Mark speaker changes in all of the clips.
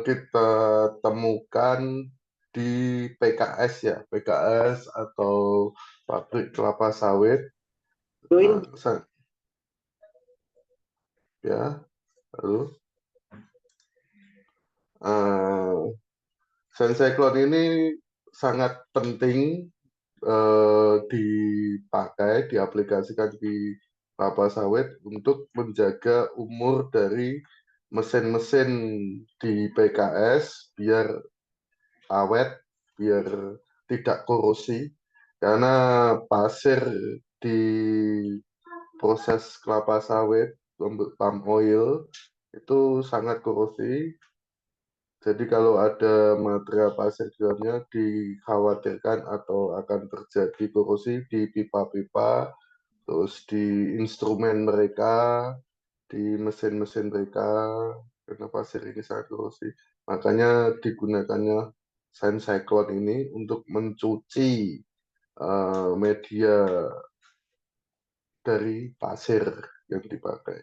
Speaker 1: kita temukan di PKS ya, PKS atau pabrik kelapa sawit. Ya, lalu Senseklon ini sangat penting dipakai, diaplikasikan di kelapa sawit untuk menjaga umur dari mesin-mesin di PKS biar awet, biar tidak korosi. Karena pasir di proses kelapa sawit, palm oil, itu sangat korosi. Jadi kalau ada material pasir di dalamnya dikhawatirkan atau akan terjadi korosi di pipa-pipa, terus di instrumen mereka, di mesin-mesin mereka, karena pasir ini sangat korosi. Makanya digunakannya Senseklon ini untuk mencuci media dari pasir yang dipakai.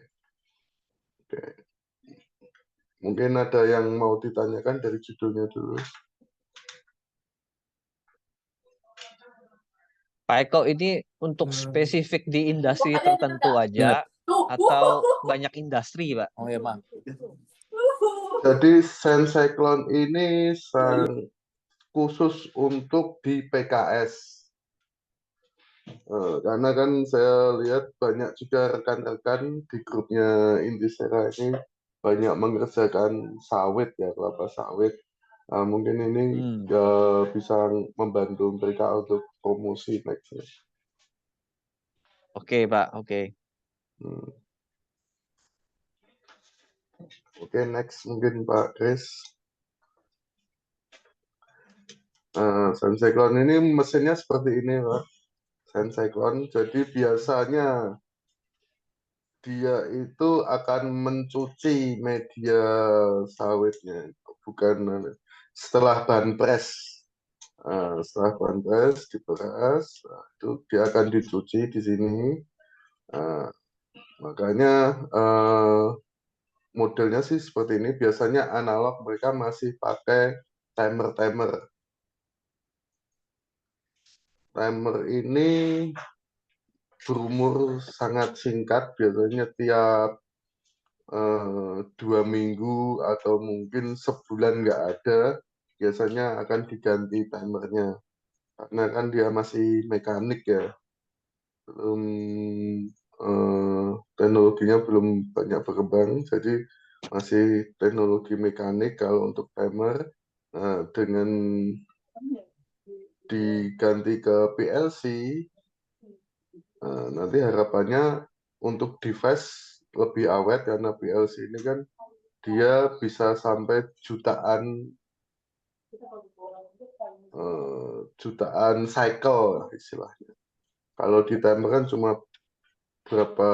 Speaker 1: Oke. Mungkin ada yang mau ditanyakan dari judulnya dulu.
Speaker 2: Pak Eko, ini untuk spesifik di industri tertentu aja atau banyak industri, Pak?
Speaker 3: Oh ya, Bang.
Speaker 1: Jadi Senseklon ini khusus untuk di PKS. Karena kan saya lihat banyak juga rekan-rekan di grupnya Indisera ini banyak mengerjakan sawit ya, kelapa sawit. Mungkin ini bisa membantu mereka untuk promosi nextnya.
Speaker 2: Oke, Pak. Oke.
Speaker 1: Oke, next mungkin Pak Chris. Senseklon ini mesinnya seperti ini, Pak. Senseklon. Jadi biasanya dia itu akan mencuci media sawitnya, bukan setelah bahan pres. Setelah bahan pres diperas, itu dia akan dicuci di sini. Makanya modelnya sih seperti ini. Biasanya analog mereka masih pakai timer. Timer ini berumur sangat singkat, biasanya tiap 2 minggu atau mungkin sebulan nggak ada, biasanya akan diganti timernya. Karena kan dia masih mekanik ya, belum teknologinya belum banyak berkembang, jadi masih teknologi mekanik kalau untuk timer. Dengan diganti ke PLC, nanti harapannya untuk device lebih awet karena PLC ini kan dia bisa sampai jutaan cycle istilahnya. Kalau di timer kan cuma berapa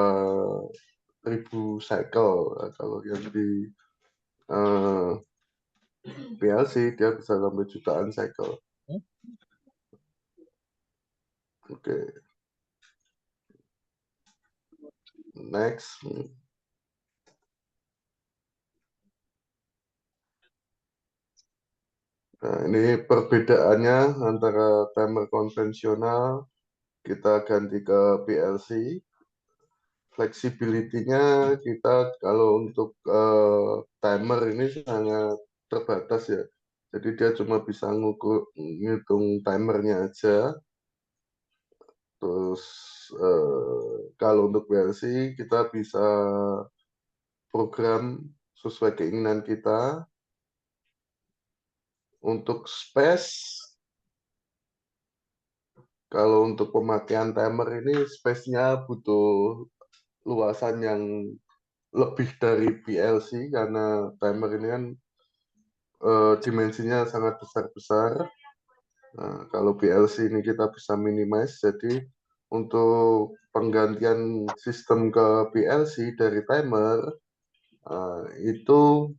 Speaker 1: ribu cycle. Kalau yang di PLC dia bisa sampai jutaan cycle. Oke. Next. Nah, ini perbedaannya antara timer konvensional kita ganti ke PLC. Fleksibilitinya kita kalau untuk timer ini sangat terbatas ya. Jadi dia cuma bisa ngitung timernya aja. Terus kalau untuk PLC kita bisa program sesuai keinginan kita. Untuk space, kalau untuk pemakaian timer ini space-nya butuh luasan yang lebih dari PLC karena timer ini kan dimensinya sangat besar-besar. Nah, kalau PLC ini kita bisa minimize, jadi untuk penggantian sistem ke PLC dari timer itu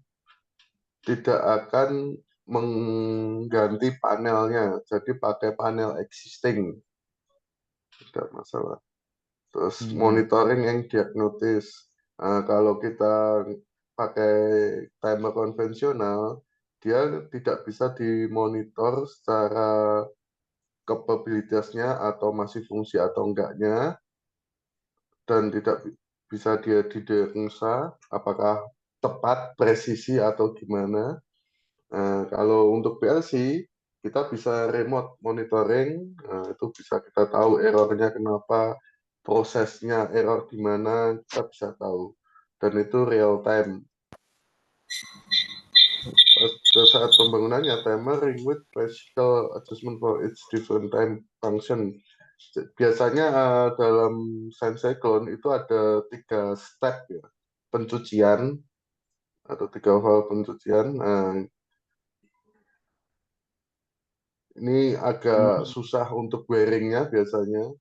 Speaker 1: tidak akan mengganti panelnya, jadi pakai panel existing, tidak masalah. Terus monitoring yang diagnotis, kalau kita pakai timer konvensional, dia tidak bisa dimonitor secara kapabilitasnya atau masih fungsi atau enggaknya, dan tidak bisa dia didiagnosa apakah tepat, presisi atau gimana. Nah, kalau untuk PLC kita bisa remote monitoring, itu bisa kita tahu errornya kenapa, prosesnya error di mana, kita bisa tahu. Dan itu real time. Pada saat pembangunannya, timer ring with physical adjustment for its different time function. Biasanya dalam Sensei-Clone itu ada 3 step ya, pencucian atau 3 hal pencucian. Ini agak susah untuk wearingnya biasanya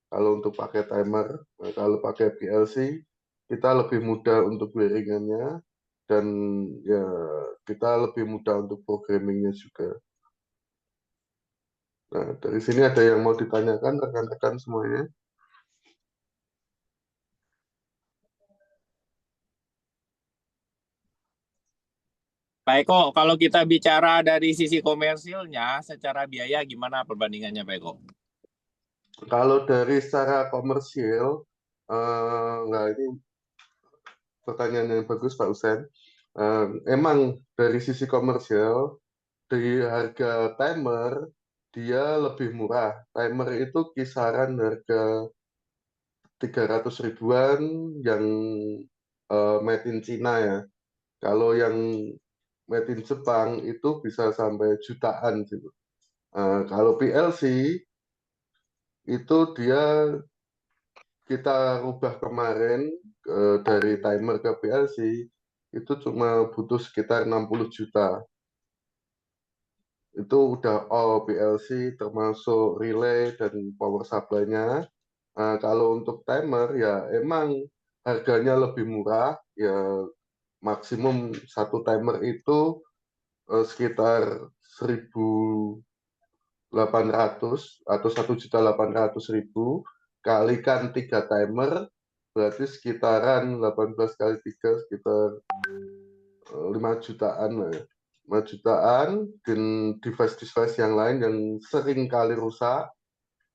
Speaker 1: kalau untuk pakai timer. Nah, kalau pakai PLC kita lebih mudah untuk wearingannya, dan ya kita lebih mudah untuk programmingnya juga. Nah, dari sini ada yang mau ditanyakan rekan-rekan semuanya?
Speaker 3: Pak Eko, kalau kita bicara dari sisi komersilnya, secara biaya gimana perbandingannya Pak Eko?
Speaker 1: Kalau dari secara komersil, nah ini pertanyaan yang bagus Pak Usen. Emang dari sisi komersial, di harga timer dia lebih murah. Timer itu kisaran harga 300 ribuan yang made in China ya. Kalau yang made in Jepang itu bisa sampai jutaan gitu. Kalau PLC itu dia kita rubah kemarin dari timer ke PLC itu cuma butuh sekitar 60 juta. Itu udah all PLC termasuk relay dan power supply-nya. Kalau untuk timer ya emang harganya lebih murah, ya maksimum satu timer itu sekitar 1.800 atau 1.800.000 kalikan 3 timer, berarti sekitaran 18 kali 3 sekitar 5 jutaan lah ya. 5 jutaan, dan device-device yang lain yang sering kali rusak,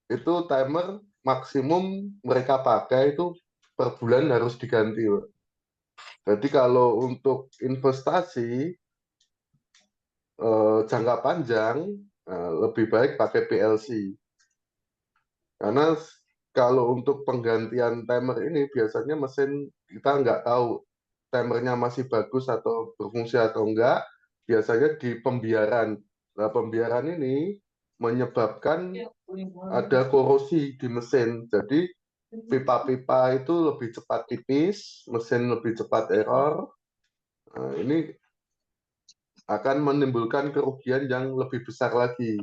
Speaker 1: itu timer maksimum mereka pakai itu per bulan harus diganti, Pak. Jadi kalau untuk investasi jangka panjang, lebih baik pakai PLC. Karena kalau untuk penggantian timer ini biasanya mesin kita nggak tahu timernya masih bagus atau berfungsi atau enggak, biasanya di pembiaran. Nah, pembiaran ini menyebabkan ada korosi di mesin. Jadi pipa-pipa itu lebih cepat tipis, mesin lebih cepat error. Nah, ini akan menimbulkan kerugian yang lebih besar lagi.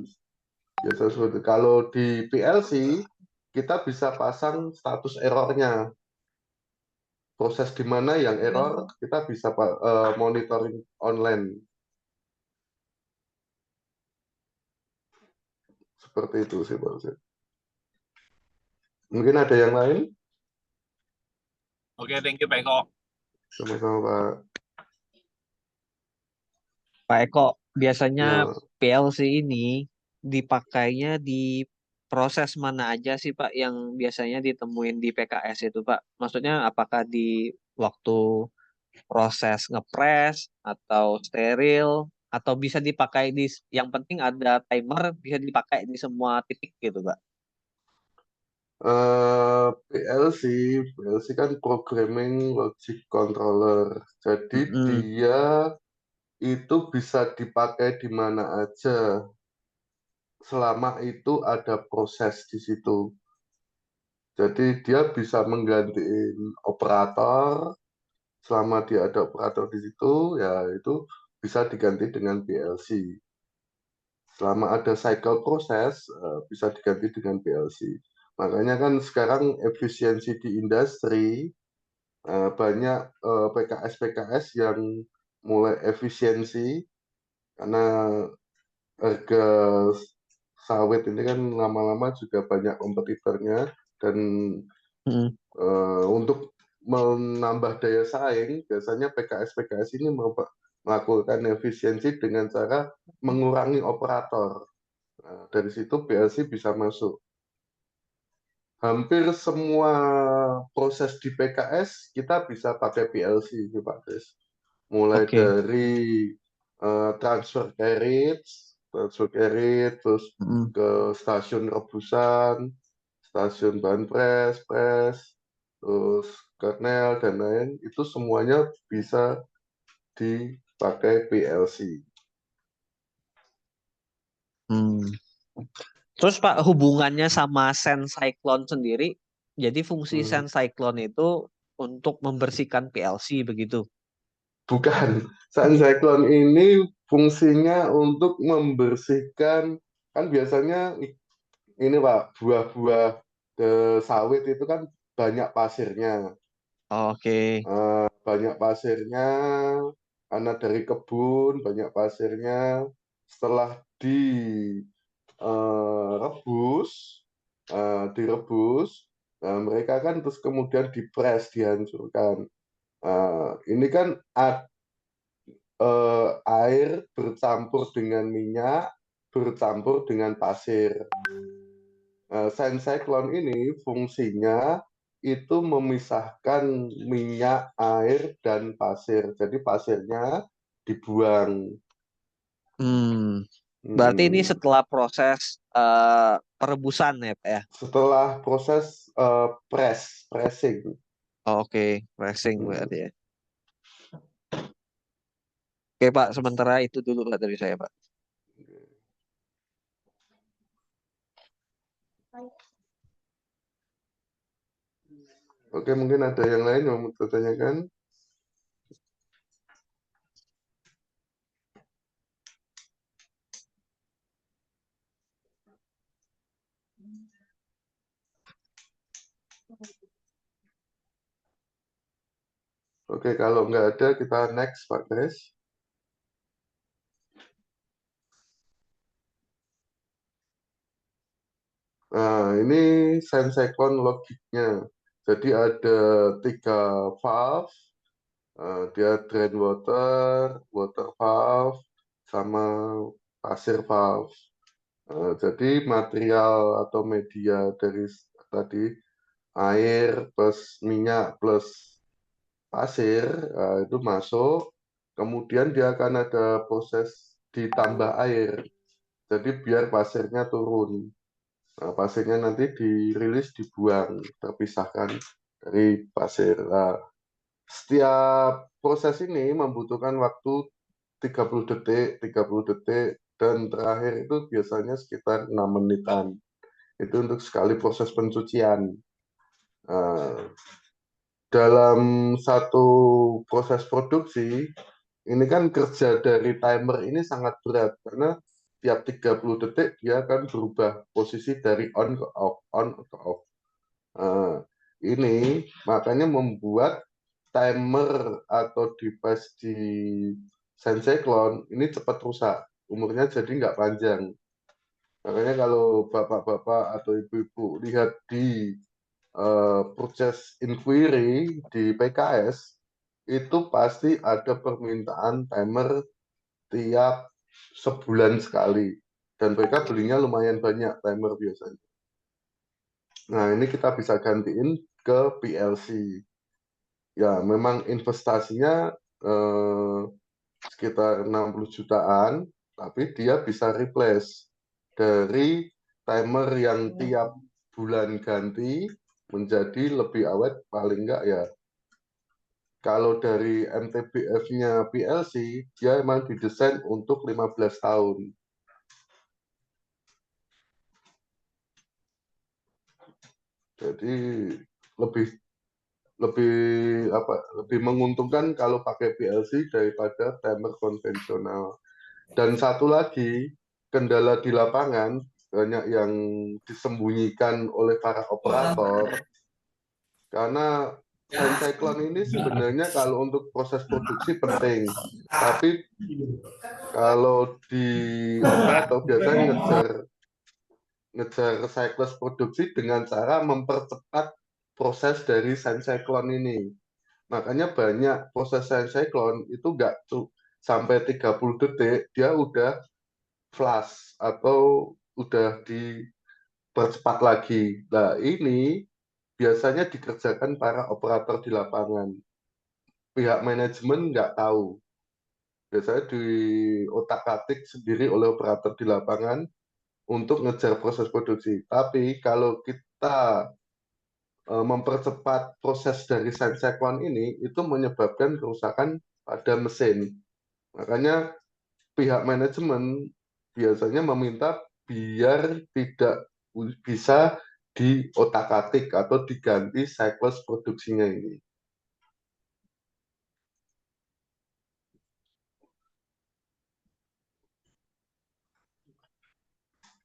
Speaker 1: Biasa seperti kalau di PLC kita bisa pasang status errornya. Proses di mana yang error kita bisa monitoring online. Seperti itu sih Pak Hussein. Mungkin ada yang lain?
Speaker 3: Oke, thank you Pak Eko.
Speaker 1: Sama-sama Pak.
Speaker 2: Pak Eko, biasanya
Speaker 1: Ya.
Speaker 2: PLC ini dipakainya di proses mana aja sih Pak yang biasanya ditemuin di PKS itu Pak? Maksudnya apakah di waktu proses ngepres atau steril atau bisa dipakai di yang penting ada timer bisa dipakai di semua titik gitu Pak?
Speaker 1: PLC kan Programming Logic Controller. Jadi
Speaker 2: Mm-mm.
Speaker 1: dia itu bisa dipakai di mana aja selama itu ada proses di situ. Jadi dia bisa menggantiin operator, selama dia ada operator di situ, ya itu bisa diganti dengan PLC. Selama ada cycle proses, bisa diganti dengan PLC. Makanya kan sekarang efisiensi di industri, banyak PKS-PKS yang mulai efisiensi, karena harga sawit ini kan lama-lama juga banyak kompetitornya, dan
Speaker 2: Mm-mm.
Speaker 1: untuk menambah daya saing, biasanya PKS ini melakukan efisiensi dengan cara mengurangi operator. Nah, dari situ PLC bisa masuk. Hampir semua proses di PKS kita bisa pakai PLC, Pak Kris. Mulai
Speaker 2: Oke.
Speaker 1: dari transfer carriage, terus
Speaker 2: Mm.
Speaker 1: ke stasiun rebusan, stasiun bahan press, terus kernel dan lain, itu semuanya bisa dipakai PLC.
Speaker 2: Terus Pak, hubungannya sama Sense Cyclone sendiri, jadi fungsi Sense Cyclone itu untuk membersihkan PLC begitu?
Speaker 1: Bukan, Sun Cyclone ini fungsinya untuk membersihkan, kan biasanya ini Pak, buah-buah sawit itu kan banyak pasirnya.
Speaker 2: Oke.
Speaker 1: Banyak pasirnya, karena dari kebun banyak pasirnya. Setelah direbus, mereka kan terus kemudian dipres, dihancurkan. Ini kan air bercampur dengan minyak, bercampur dengan pasir. Sand cyclone ini fungsinya itu memisahkan minyak, air, dan pasir. Jadi pasirnya dibuang.
Speaker 2: Berarti ini setelah proses perebusan ya Pak ya?
Speaker 1: Setelah proses pressing.
Speaker 2: Oke, pressing berarti ya. Oke Pak, sementara itu dulu Pak dari saya Pak.
Speaker 1: Oke, mungkin ada yang lain yang mau ditanyakan? Oke, kalau nggak ada, kita next, Pak Kris. Nah, ini Sand cyclone logiknya. Jadi ada 3 valve, dia drain water, water valve, sama pasir valve. Jadi material atau media dari tadi air plus minyak plus pasir itu masuk, kemudian dia akan ada proses ditambah air. Jadi biar pasirnya turun. Nah, pasirnya nanti dirilis, dibuang, terpisahkan dari pasir. Nah, setiap proses ini membutuhkan waktu 30 detik, 30 detik, dan terakhir itu biasanya sekitar 6 menitan. Itu untuk sekali proses pencucian. Dalam satu proses produksi, ini kan kerja dari timer ini sangat berat, karena tiap 30 detik dia akan berubah posisi dari on ke off, on ke off. Ini makanya membuat timer atau device di Senseklon ini cepat rusak, umurnya jadi nggak panjang. Makanya kalau bapak-bapak atau ibu-ibu lihat di purchase inquiry di PKS, itu pasti ada permintaan timer tiap sebulan sekali. Dan mereka belinya lumayan banyak timer biasanya. Nah, ini kita bisa gantiin ke PLC. Ya, memang investasinya sekitar 60 jutaan, tapi dia bisa replace dari timer yang tiap bulan ganti menjadi lebih awet, paling enggak ya. Kalau dari MTBF-nya PLC, dia memang didesain untuk 15 tahun. Jadi lebih lebih menguntungkan kalau pakai PLC daripada timer konvensional. Dan satu lagi, kendala di lapangan banyak yang disembunyikan oleh para operator, karena Sand cyclone ini sebenarnya kalau untuk proses produksi penting, tapi kalau di operator biasanya ngejar siklus produksi dengan cara mempercepat proses dari senseklon ini. Makanya banyak proses senseklon itu nggak tuh sampai 30 detik, dia udah flash atau udah dipercepat lagi. Nah, ini biasanya dikerjakan para operator di lapangan. Pihak manajemen nggak tahu. Biasanya di otak-atik sendiri oleh operator di lapangan untuk ngejar proses produksi. Tapi kalau kita mempercepat proses dari senseklon ini, itu menyebabkan kerusakan pada mesin. Makanya pihak manajemen biasanya meminta biar tidak bisa diotak-atik atau diganti siklus produksinya ini.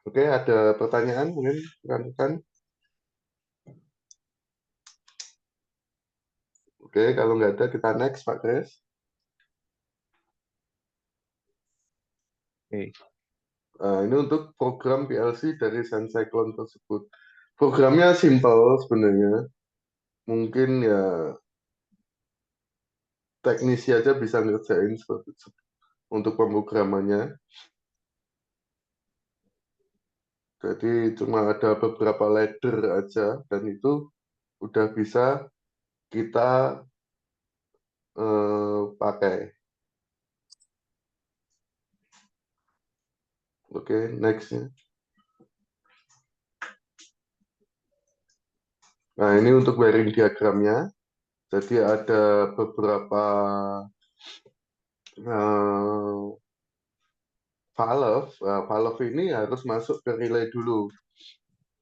Speaker 1: Oke, ada pertanyaan mungkin rekan-rekan? Oke, kalau nggak ada kita next Pak Kris.
Speaker 2: Oke.
Speaker 1: Ini untuk program PLC dari Senseklon tersebut. Programnya simple sebenarnya. Mungkin ya teknisi aja bisa ngerjain seperti itu untuk pemrogramannya. Jadi cuma ada beberapa ladder aja dan itu udah bisa kita pakai. Oke, next ya. Nah, ini untuk wiring diagramnya. Jadi ada beberapa valve. Valve ini harus masuk ke relay dulu.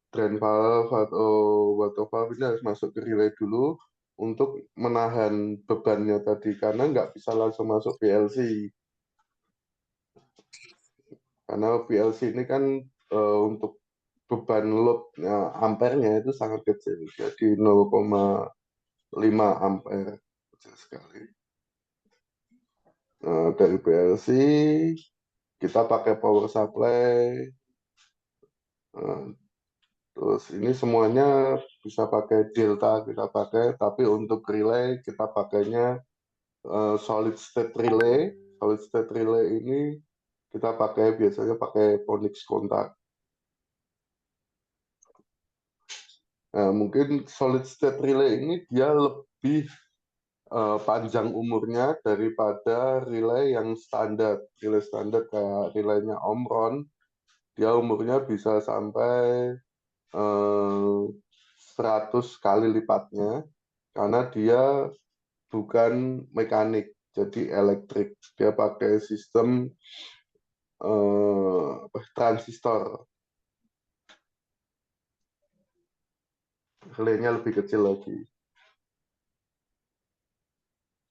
Speaker 1: Drain valve atau water valve ini harus masuk ke relay dulu untuk menahan bebannya tadi karena nggak bisa langsung masuk PLC. Karena PLC ini kan untuk beban load ampernya itu sangat kecil, jadi 0,5 ampere kecil sekali. Dari PLC kita pakai power supply. Terus ini semuanya bisa pakai delta kita pakai, tapi untuk relay kita pakainya solid state relay. Solid state relay ini kita pakai biasanya pakai Ponix kontak. Nah, mungkin solid state relay ini dia lebih panjang umurnya daripada relay yang standar. Relay standar kayak relaynya Omron, dia umurnya bisa sampai 100 kali lipatnya karena dia bukan mekanik, jadi elektrik. Dia pakai sistem transistor. Relaynya lebih kecil lagi.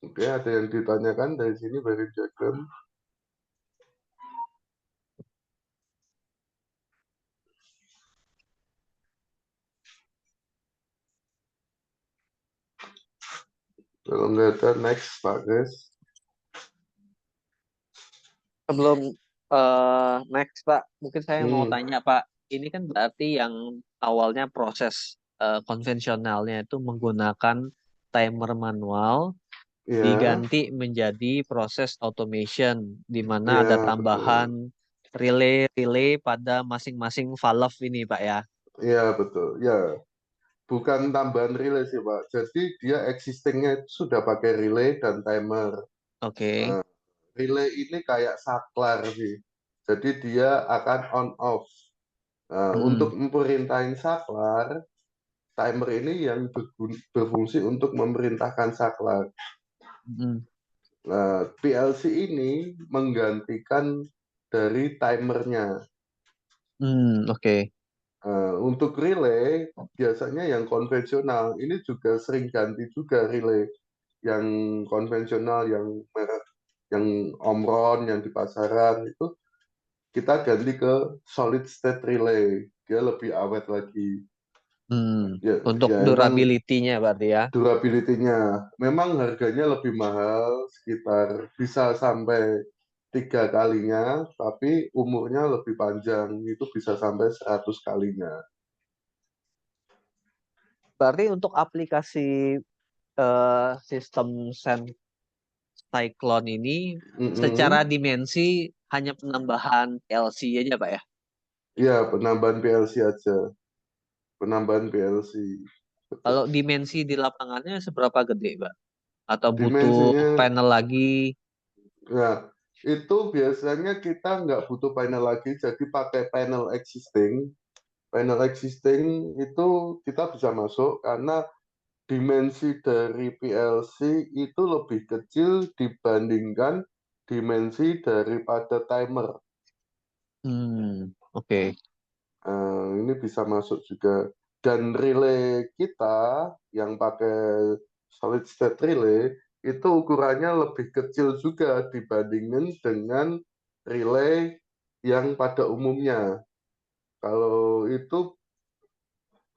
Speaker 1: Oke, ada yang ditanyakan dari sini dari diagram? Kalau nggak ada, next Pak Gres.
Speaker 2: Sebelum next Pak, mungkin saya mau tanya Pak, ini kan berarti yang awalnya proses konvensionalnya itu menggunakan timer manual
Speaker 1: Ya,
Speaker 2: diganti menjadi proses automation di mana ada
Speaker 1: ya betul.
Speaker 2: tambahan relay pada masing-masing valve ini Pak ya.
Speaker 1: Ya betul. Ya, bukan tambahan relay sih Pak. Jadi dia existingnya itu sudah pakai relay dan timer.
Speaker 2: Oke.
Speaker 1: Relay ini kayak saklar sih. Jadi dia akan on off. Untuk memperintahin saklar, timer ini yang berfungsi untuk memerintahkan saklar. Nah, PLC ini menggantikan dari timernya.
Speaker 2: Oke.
Speaker 1: Untuk relay, biasanya yang konvensional, ini juga sering ganti juga relay. Yang konvensional, yang merek, yang Omron, yang di pasaran, itu kita ganti ke solid state relay. Dia lebih awet lagi. Ya,
Speaker 2: Untuk
Speaker 1: ya emang
Speaker 2: durability-nya berarti ya.
Speaker 1: durability-nya. Memang harganya lebih mahal, sekitar bisa sampai 3 kalinya, tapi umurnya lebih panjang, itu bisa sampai 100 kalinya.
Speaker 2: Berarti untuk aplikasi sistem Cyclone ini secara dimensi hanya penambahan PLC aja Pak ya?
Speaker 1: Iya, penambahan PLC aja. Penambahan PLC. Betul.
Speaker 2: Kalau dimensi di lapangannya seberapa gede Pak? Atau butuh
Speaker 1: Dimensinya,
Speaker 2: panel lagi?
Speaker 1: nah, itu biasanya kita nggak butuh panel lagi, jadi pakai panel existing. Panel existing itu kita bisa masuk karena dimensi dari PLC itu lebih kecil dibandingkan dimensi daripada timer.
Speaker 2: Oke.
Speaker 1: Ini bisa masuk juga. Dan relay kita yang pakai solid state relay itu ukurannya lebih kecil juga dibandingkan dengan relay yang pada umumnya. Kalau itu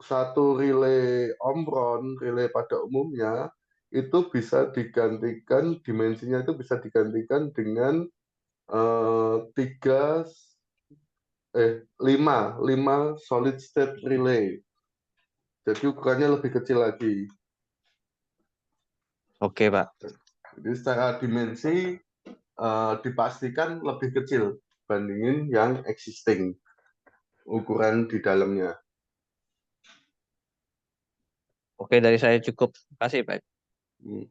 Speaker 1: satu relay Omron, relay pada umumnya, itu bisa digantikan, dimensinya itu bisa digantikan dengan tiga, lima solid state relay. Jadi ukurannya lebih kecil lagi.
Speaker 2: Oke Pak.
Speaker 1: Jadi secara dimensi dipastikan lebih kecil bandingin yang existing ukuran di dalamnya.
Speaker 2: Oke, dari saya cukup. Terima kasih Pak.
Speaker 4: Pak, ini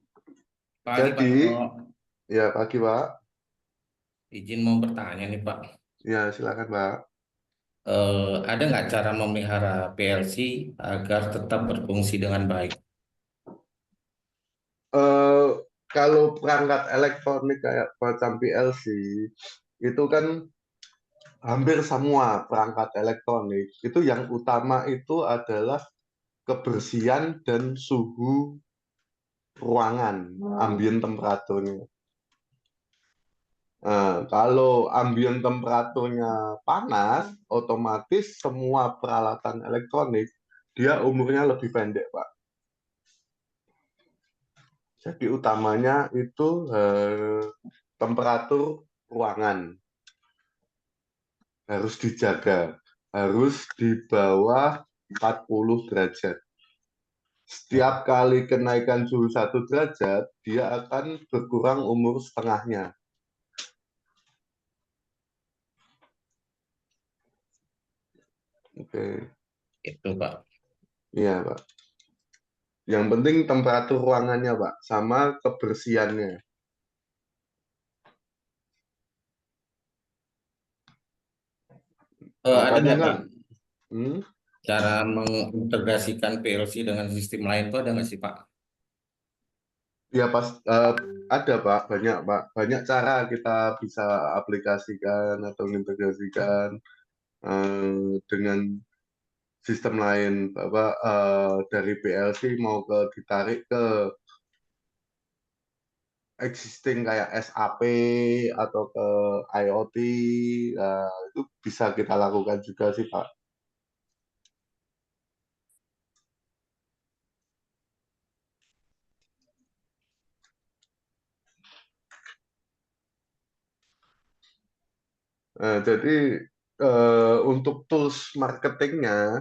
Speaker 4: Pak,
Speaker 1: Jadi, ya pagi Pak.
Speaker 4: izin mau bertanya nih Pak.
Speaker 1: Ya silakan Pak.
Speaker 4: Ada nggak cara memelihara PLC agar tetap berfungsi dengan baik?
Speaker 1: Kalau perangkat elektronik kayak macam PLC itu kan hampir semua perangkat elektronik itu yang utama itu adalah kebersihan dan suhu ruangan, ambient temperaturnya. Kalau ambient temperaturnya panas, otomatis semua peralatan elektronik dia umurnya lebih pendek, Pak. Jadi utamanya itu temperatur ruangan harus dijaga, harus di bawah 40 derajat. Setiap kali kenaikan suhu 1 derajat, dia akan berkurang umur setengahnya. Oke.
Speaker 4: Itu Pak.
Speaker 1: Iya, Pak. Yang penting temperatur ruangannya, Pak, sama kebersihannya.
Speaker 4: Ada
Speaker 1: Makanya
Speaker 4: nggak
Speaker 1: kan,
Speaker 4: Pak cara mengintegrasikan PLC dengan sistem lain itu ada nggak sih Pak?
Speaker 1: ya pas ada Pak, banyak cara kita bisa aplikasikan atau mengintegrasikan dengan sistem lain, Bapak dari PLC mau ditarik ke existing kayak SAP atau ke IoT, itu bisa kita lakukan juga sih Pak. Jadi untuk tools marketingnya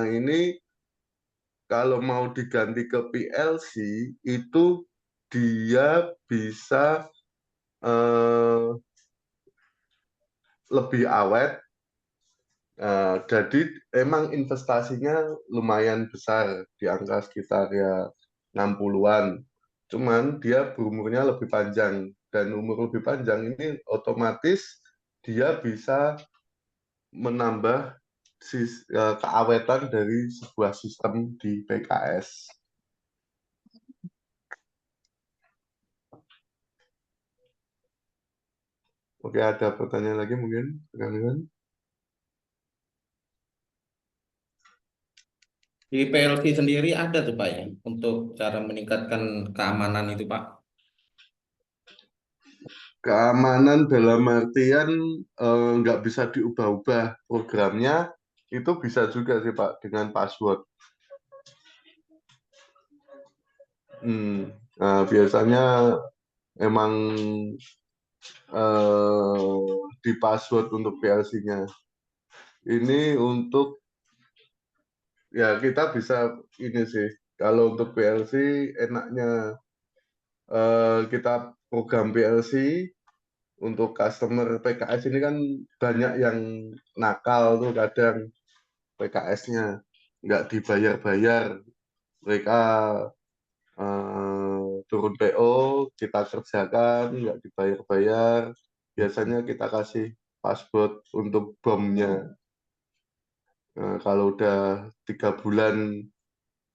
Speaker 1: ini kalau mau diganti ke PLC itu dia bisa lebih awet. Jadi emang investasinya lumayan besar di angka sekitar ya 60-an. Cuman dia berumurnya lebih panjang dan umur lebih panjang ini otomatis dia bisa menambah keawetan dari sebuah sistem di PKS. Oke, ada pertanyaan lagi mungkin?
Speaker 4: Di PLC sendiri ada tuh Pak ya untuk cara meningkatkan keamanan itu Pak.
Speaker 1: Keamanan dalam artian nggak bisa diubah-ubah programnya, itu bisa juga sih Pak dengan password. Biasanya emang di password untuk PLC-nya. Ini untuk ya kita bisa ini sih. Kalau untuk PLC enaknya kita program PLC untuk customer PKS ini kan banyak yang nakal tuh kadang PKS-nya nggak dibayar-bayar. Mereka turun PO, kita kerjakan, nggak dibayar-bayar. Biasanya kita kasih password untuk bomnya. Kalau udah 3 bulan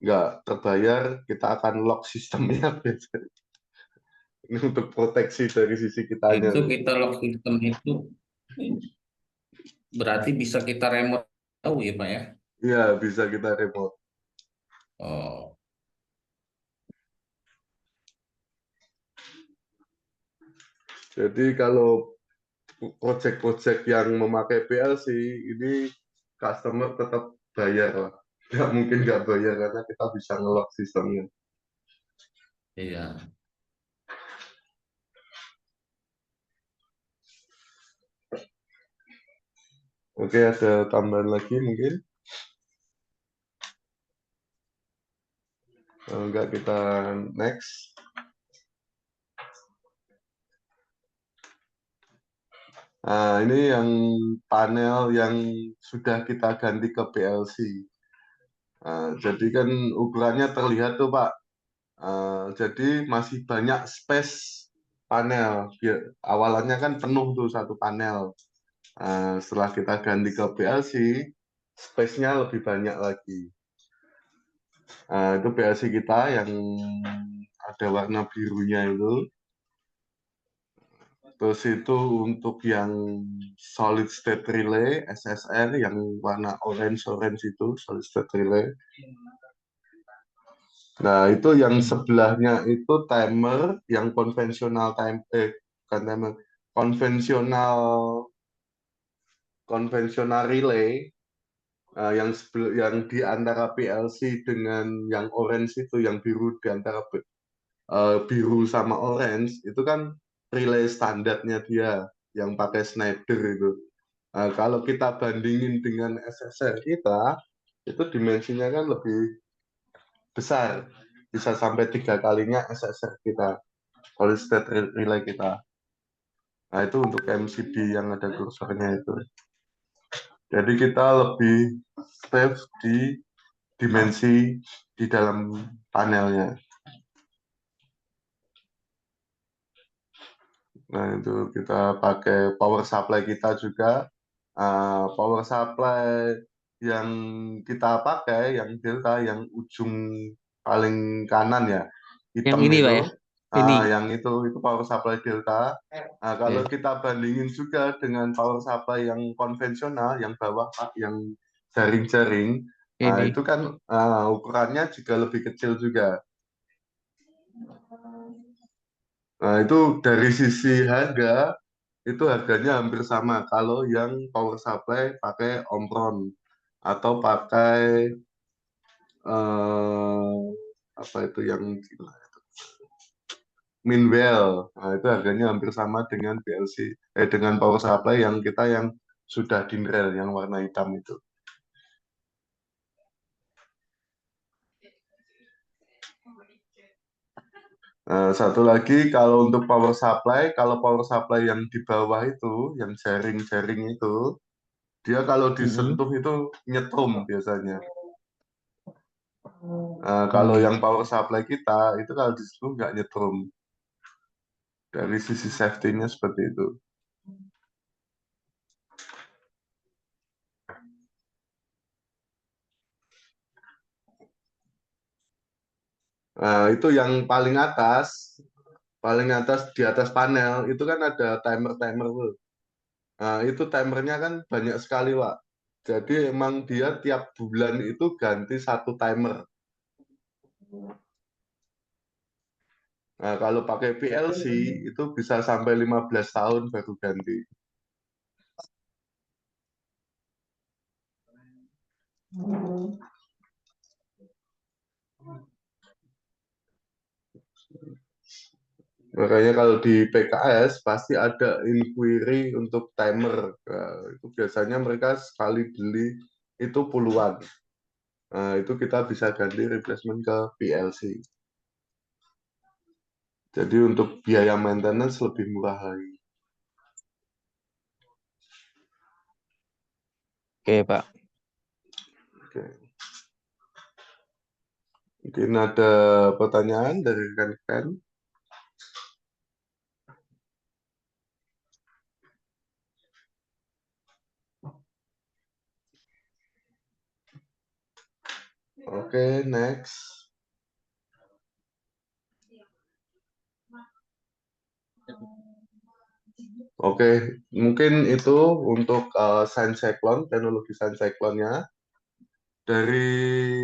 Speaker 1: nggak terbayar, kita akan lock sistemnya biasanya. Ini untuk proteksi dari sisi kitanya.
Speaker 4: Itu kita lock system itu berarti bisa kita remote tahu ya Pak ya?
Speaker 1: Iya, bisa kita remote.
Speaker 4: Oh,
Speaker 1: Jadi kalau project-project yang memakai PLC, ini customer tetap bayar lah. Nggak mungkin nggak bayar karena kita bisa nge-lock sistemnya.
Speaker 4: iya.
Speaker 1: Oke, ada tambahan lagi mungkin? Kalau enggak kita next. Nah, ini yang panel yang sudah kita ganti ke PLC. Jadi kan ukurannya terlihat tuh Pak. Jadi masih banyak space panel. Awalannya kan penuh tuh satu panel. Setelah kita ganti ke PLC, space-nya lebih banyak lagi. Itu PLC kita yang ada warna birunya itu. Terus itu untuk yang solid state relay SSR yang warna orange itu solid state relay. Nah, itu yang sebelahnya itu timer yang konvensional bukan timer, konvensional konvensional relay. Yang di antara PLC dengan yang orange itu, yang biru di antara biru sama orange itu kan relay standarnya dia yang pakai Schneider itu. Kalau kita bandingin dengan SSR kita, itu dimensinya kan lebih besar, bisa sampai 3 kalinya SSR kita, solid state relay kita. Nah itu untuk MCB yang ada kursornya itu. Jadi kita lebih safe di dimensi di dalam panelnya. Nah itu kita pakai power supply kita juga. Power supply yang kita pakai, yang Delta, yang ujung paling kanan ya,
Speaker 2: Yang
Speaker 1: hitam
Speaker 2: ini Pak
Speaker 1: itu,
Speaker 2: ya. Ini.
Speaker 1: yang itu power supply Delta. Kalau
Speaker 2: Ya,
Speaker 1: kita bandingin juga dengan power supply yang konvensional, yang bawah Pak, yang jaring-jaring,
Speaker 2: ini.
Speaker 1: itu kan ukurannya juga lebih kecil juga. Nah, itu dari sisi harga, itu harganya hampir sama kalau yang power supply pakai Omron atau pakai apa itu yang Minwell. Nah, itu harganya hampir sama dengan PLC, dengan power supply yang kita yang sudah dinrel yang warna hitam itu. Satu lagi kalau untuk power supply, kalau power supply yang di bawah itu, yang jaring-jaring itu, dia kalau disentuh itu nyetrum biasanya. Kalau
Speaker 2: Iya.
Speaker 1: yang power supply kita itu kalau disentuh nggak nyetrum. Dari sisi safety-nya seperti itu. Itu yang paling atas di atas panel itu kan ada timer-timer tuh. Itu timernya kan banyak sekali, Pak. Jadi emang dia tiap bulan itu ganti satu timer. Nah, kalau pakai PLC itu bisa sampai 15 tahun baru ganti. Makanya kalau di PKS pasti ada inquiry untuk timer. Itu biasanya mereka sekali beli itu puluhan. Nah, itu kita bisa ganti replacement ke PLC. Jadi untuk biaya maintenance lebih murah lagi.
Speaker 2: Oke, Pak.
Speaker 1: Oke. Mungkin ada pertanyaan dari rekan-rekan. Oke, next. Oke, mungkin itu untuk Science Cyclone, teknologi Science Cyclone-nya. Dari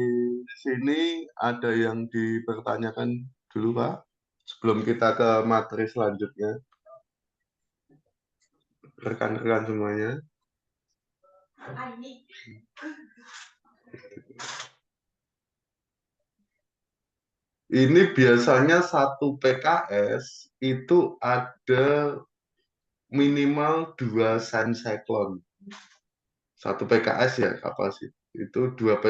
Speaker 1: sini ada yang dipertanyakan dulu, Pak, sebelum kita ke materi selanjutnya, rekan-rekan semuanya. Ini biasanya satu PKS itu ada minimal 2 Science Cyclone. Satu PKS ya kapasitas itu 2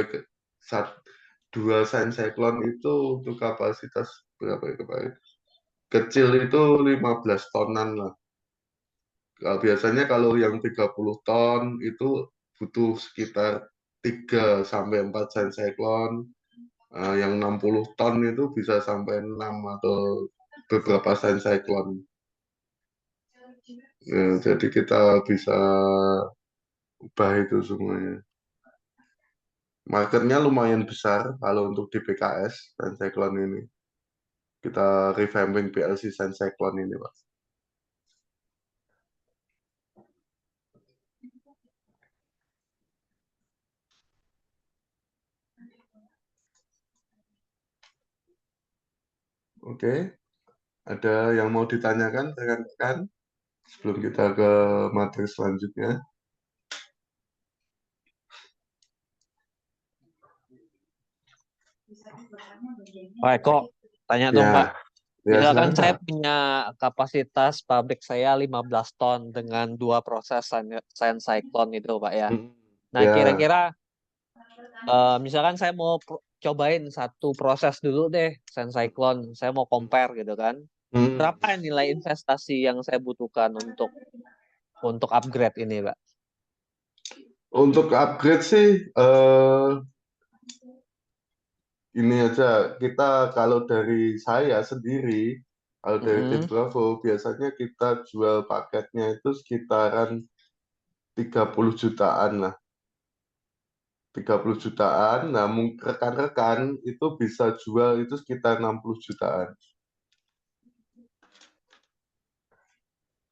Speaker 1: Science Cyclone itu untuk kapasitas berapa ya kemarin? Kecil itu 15 tonan lah. Biasanya kalau yang 30 ton itu butuh sekitar 3 sampai 4 Science Cyclone. Yang 60 ton itu bisa sampai 6 atau beberapa Science Cyclone. Jadi kita bisa ubah itu semuanya. Marketnya lumayan besar kalau untuk di PKS Science Cyclone ini. Kita revamping PLC Science Cyclone ini, Pak. Oke, ada yang mau ditanyakan rekan-rekan sebelum kita ke materi selanjutnya?
Speaker 2: Pak Eko, tanya dong, Pak.
Speaker 1: Ya,
Speaker 2: Misalkan
Speaker 1: silakan,
Speaker 2: saya
Speaker 1: Pak.
Speaker 2: punya kapasitas pabrik saya 15 ton dengan 2 proses Science Cyclone itu, Pak ya. Nah,
Speaker 1: Ya,
Speaker 2: kira-kira misalkan saya mau cobain satu proses dulu deh, Science Cyclone. Saya mau compare gitu kan. Berapa nilai investasi yang saya butuhkan untuk upgrade ini, Pak?
Speaker 1: untuk upgrade sih ini aja, kita kalau dari saya sendiri, kalau dari tim Bravo, biasanya kita jual paketnya itu sekitaran 30 jutaan lah. 30 jutaan, nah rekan-rekan itu bisa jual itu sekitar 60 jutaan.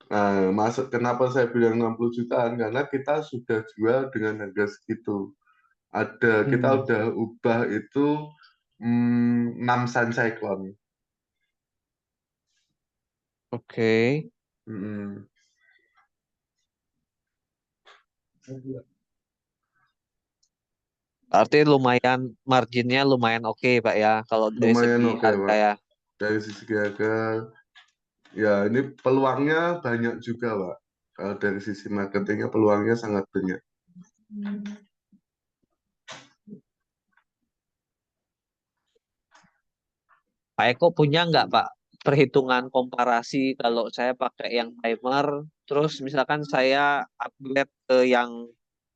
Speaker 1: Nah, kenapa saya bilang 60 jutaan? Karena kita sudah jual dengan harga segitu. Kita udah ubah itu 6 Sun Cyclone.
Speaker 2: Oke.
Speaker 1: Mm.
Speaker 2: Berarti lumayan marginnya lumayan oke, Pak ya, kalau dari
Speaker 1: Lumayan
Speaker 2: segi
Speaker 1: oke,
Speaker 2: harga
Speaker 1: Pak.
Speaker 2: ya.
Speaker 1: Dari sisi harga, ya ini peluangnya banyak juga, Pak. Kalau dari sisi marketingnya peluangnya sangat banyak.
Speaker 2: Pak Eko punya nggak, Pak, perhitungan komparasi kalau saya pakai yang timer, terus misalkan saya upgrade ke yang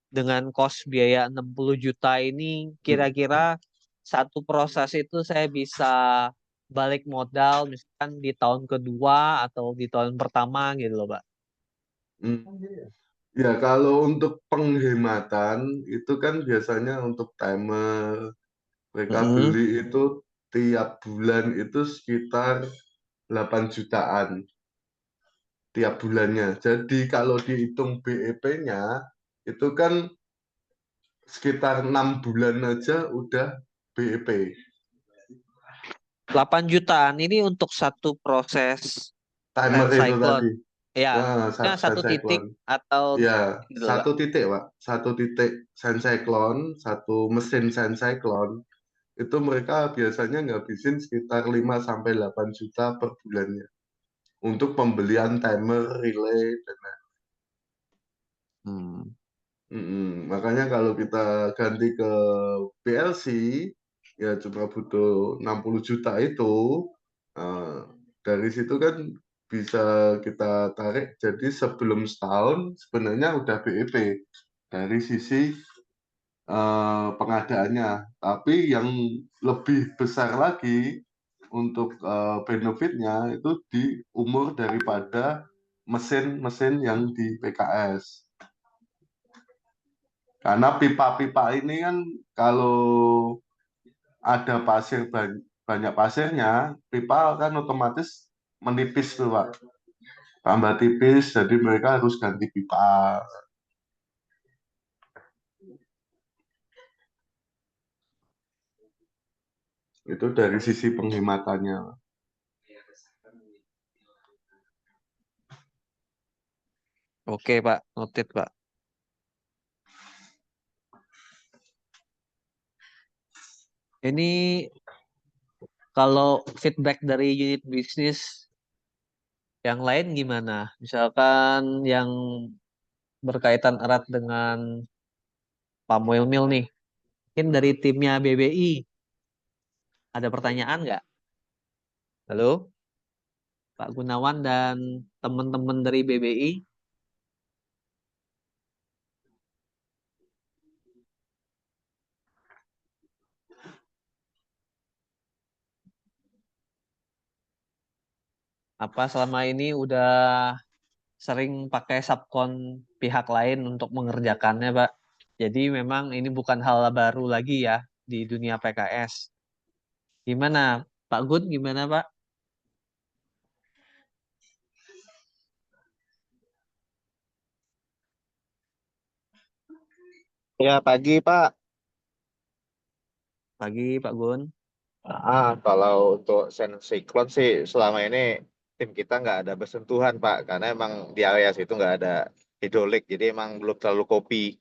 Speaker 2: dengan cost biaya 60 juta ini, kira-kira satu proses itu saya bisa balik modal misalkan di tahun kedua atau di tahun pertama gitu loh, Pak.
Speaker 1: Hmm. Ya, kalau untuk penghematan itu kan biasanya untuk timer, mereka beli itu tiap bulan itu sekitar 8 jutaan tiap bulannya. Jadi kalau dihitung BEP-nya itu kan sekitar 6 bulan aja udah BEP.
Speaker 2: 8 jutaan ini untuk satu proses
Speaker 1: Timer
Speaker 2: Sand
Speaker 1: itu tadi.
Speaker 2: Cyclone. Ya, ya
Speaker 1: Sun
Speaker 2: satu titik
Speaker 1: Cyclone.
Speaker 2: atau
Speaker 1: Ya,
Speaker 2: gitu loh, Pak.
Speaker 1: satu titik, Pak. Satu titik Sun Cyclone, satu mesin Sun Cyclone, itu mereka biasanya ngabisin sekitar 5 sampai 8 juta per bulannya untuk pembelian timer, relay, dan lain. Makanya kalau kita ganti ke PLC ya cuma butuh 60 juta itu. Nah, dari situ kan bisa kita tarik, jadi sebelum setahun sebenarnya udah BEP dari sisi pengadaannya. Tapi yang lebih besar lagi untuk benefitnya itu di umur daripada mesin-mesin yang di PKS. Karena pipa-pipa ini kan kalau ada pasir banyak pasirnya, pipa kan otomatis menipis tuh Pak. Tambah tipis, jadi mereka harus ganti pipa. Itu dari sisi penghematannya.
Speaker 2: Oke Pak, noted Pak. Ini kalau feedback dari unit bisnis yang lain gimana? Misalkan yang berkaitan erat dengan palm oil mill nih. Mungkin dari timnya BBI ada pertanyaan nggak? Halo, Pak Gunawan dan teman-teman dari BBI. Apa selama ini udah sering pakai subkon pihak lain untuk mengerjakannya, Pak? Jadi memang ini bukan hal baru lagi ya di dunia PKS. Gimana, Pak Gun? Gimana, Pak?
Speaker 5: Ya, pagi Pak.
Speaker 2: Pagi, Pak Gun.
Speaker 5: Kalau untuk Cyclone sih selama ini tim kita nggak ada bersentuhan Pak, karena emang di area situ nggak ada hidrolik, jadi emang belum terlalu kopi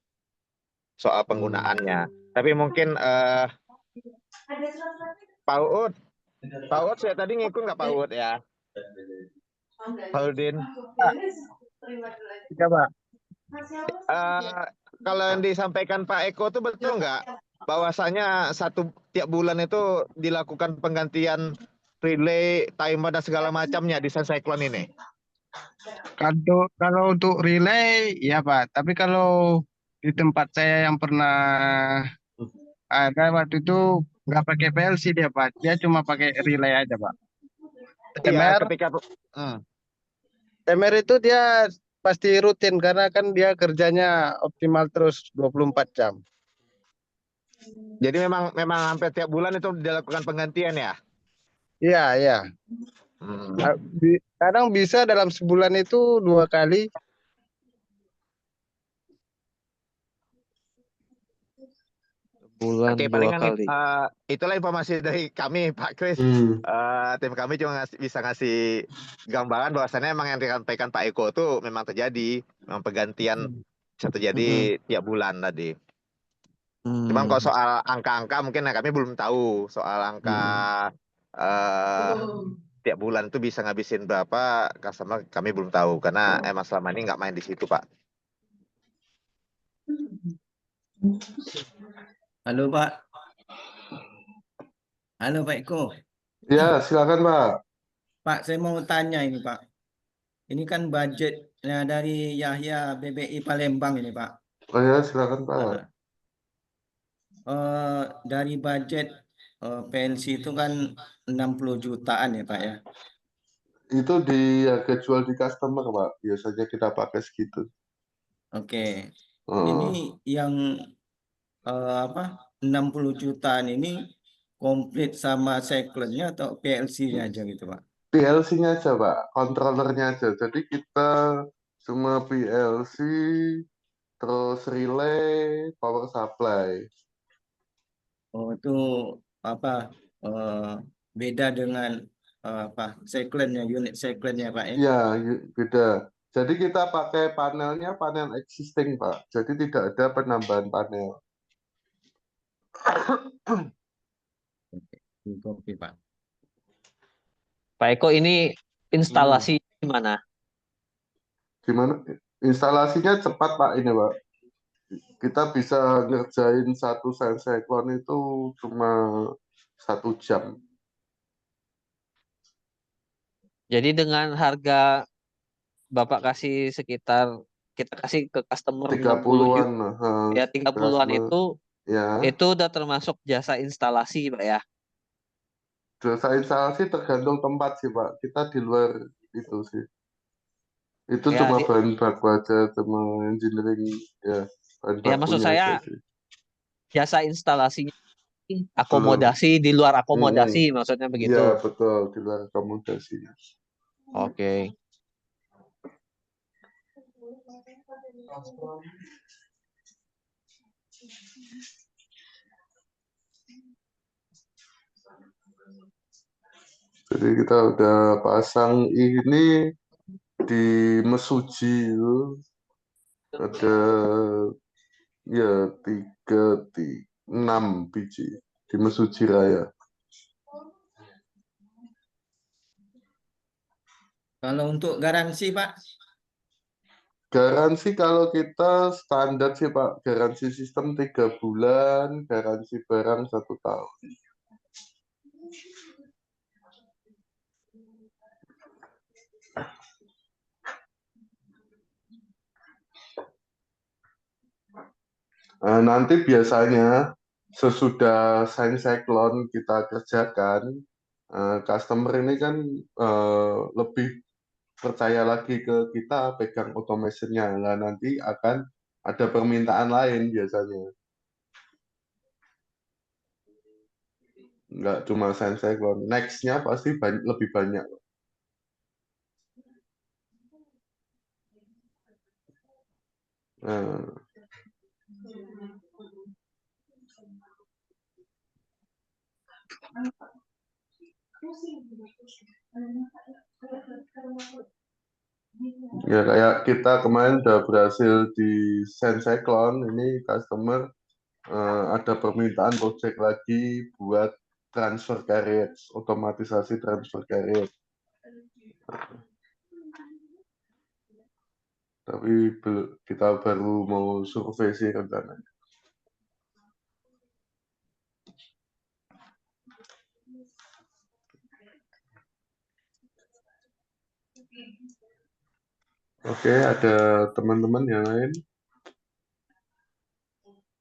Speaker 5: soal penggunaannya. Tapi mungkin Pak Uut, saya tadi ngikut nggak Pak Uut ya? Pak Udin.
Speaker 6: Iya, Pak.
Speaker 5: Eh, Kalau yang disampaikan Pak Eko itu betul nggak? Bahwasanya tiap bulan itu dilakukan penggantian relay, timer dan segala macamnya di Sun Cyclone ini.
Speaker 6: Kalau untuk relay, ya Pak. Tapi kalau di tempat saya yang pernah ada waktu itu nggak pakai PLC dia Pak. Dia cuma pakai relay aja Pak.
Speaker 5: Iya,
Speaker 6: Timer,
Speaker 5: Hmm.
Speaker 6: timer itu dia pasti rutin karena kan dia kerjanya optimal terus 24 jam.
Speaker 5: Jadi memang hampir tiap bulan itu dilakukan penggantian ya.
Speaker 6: Iya, iya.
Speaker 5: Hmm.
Speaker 6: Kadang bisa dalam sebulan itu 2 kali.
Speaker 2: Bulan
Speaker 5: Oke,
Speaker 2: 2
Speaker 5: palingan
Speaker 2: kali.
Speaker 5: itulah informasi dari kami, Pak Kris. Tim kami cuma bisa ngasih gambaran bahwasannya emang yang disampaikan Pak Eko itu memang terjadi, memang penggantian bisa terjadi tiap bulan tadi. Cuman kalau soal angka-angka mungkin kami belum tahu soal angka tiap bulan itu bisa ngabisin berapa customer, kami belum tahu karena emang selama ini nggak main di situ, Pak.
Speaker 4: Halo Pak. Halo Pak Eko.
Speaker 1: Ya, silakan Pak.
Speaker 4: Pak, saya mau tanya ini Pak. Ini kan budgetnya dari Yahya BBI Palembang ini Pak.
Speaker 1: Oh ya, silakan Pak.
Speaker 4: Dari budget PLC itu kan 60 jutaan ya Pak ya.
Speaker 1: Itu di harga jual di customer Pak. Biasanya kita pakai segitu.
Speaker 4: Oke.
Speaker 1: Oh.
Speaker 4: Ini yang 60 jutaan ini komplit sama cyclone-nya atau PLC-nya aja gitu Pak?
Speaker 1: PLC-nya aja Pak, kontrolernya aja. Jadi kita cuma PLC, terus relay, power supply.
Speaker 4: Oh itu beda dengan cyclone-nya, unit cyclone-nya Pak ya?
Speaker 1: Iya, beda. Jadi kita pakai panelnya panel existing Pak. Jadi tidak ada penambahan panel.
Speaker 4: Kopi Pak.
Speaker 2: Pak Eko, ini instalasi gimana?
Speaker 1: Gimana? Instalasinya cepat Pak ini Pak. kita bisa ngerjain satu senseklon itu cuma 1 jam.
Speaker 2: Jadi dengan harga Bapak kasih sekitar, kita kasih ke customer 60
Speaker 1: 30-an,
Speaker 2: ya 30-an
Speaker 1: ya.
Speaker 2: itu udah termasuk jasa instalasi Pak ya.
Speaker 1: Jasa instalasi tergantung tempat sih Pak. Kita di luar itu sih. Itu
Speaker 2: Ya,
Speaker 1: cuma bahan baku aja, cuma engineering ya. Bahan
Speaker 2: ya maksud
Speaker 1: bakunya aja
Speaker 2: saya
Speaker 1: sih.
Speaker 2: jasa instalasinya
Speaker 1: Belum.
Speaker 2: akomodasi di luar akomodasi maksudnya begitu.
Speaker 1: Iya betul, di luar akomodasi.
Speaker 2: Oke.
Speaker 1: Jadi kita udah pasang ini di Mesuji itu ada ya 6 biji di Mesuji Raya.
Speaker 4: Kalau untuk garansi, Pak,
Speaker 1: Garansi kalau kita standar sih Pak, garansi sistem 3 bulan, garansi barang 1 tahun. Nanti biasanya sesudah senseklon kita kerjakan, customer ini kan lebih percaya lagi ke kita pegang automation-nya. Nah, nanti akan ada permintaan lain biasanya. Nggak cuma senseklon. Next-nya pasti lebih banyak. Nah, ya kayak kita kemarin udah berhasil di senseklon, ini customer ada permintaan project lagi buat transfer carriage, otomatisasi transfer carriage. Tapi kita baru mau survei sih rencananya. Oke, ada teman-teman yang lain?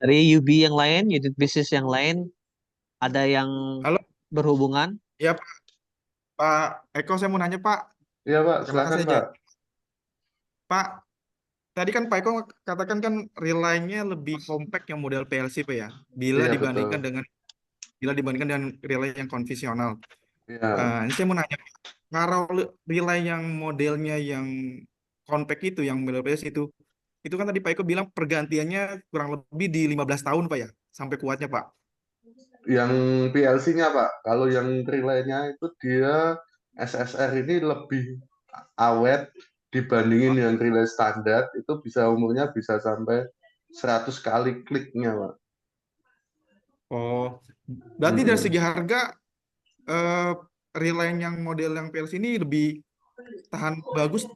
Speaker 2: Dari UB yang lain, unit bisnis yang lain, ada yang
Speaker 7: Halo,
Speaker 2: berhubungan?
Speaker 7: ya Pak. Pak Eko, saya mau nanya Pak.
Speaker 1: Iya Pak,
Speaker 7: Perkenalkan
Speaker 1: silakan
Speaker 7: saya
Speaker 1: Pak.
Speaker 7: Pak, tadi kan Pak Eko katakan kan relay-nya lebih kompak yang model PLC Pak ya,
Speaker 1: Iya betul.
Speaker 7: bila dibandingkan dengan relay yang konvensional.
Speaker 1: Iya.
Speaker 7: Ini saya mau nanya, kalau relay yang modelnya yang compact itu, yang model PLC itu kan tadi Pak Eko bilang pergantiannya kurang lebih di 15 tahun Pak ya, sampai kuatnya Pak.
Speaker 1: Yang PLC-nya Pak, kalau yang relay-nya itu dia SSR ini lebih awet dibandingin yang relay standar, itu umurnya bisa sampai 100 kali kliknya Pak.
Speaker 7: Oh, berarti dari segi harga eh, relay yang model yang PLC ini lebih tahan bagus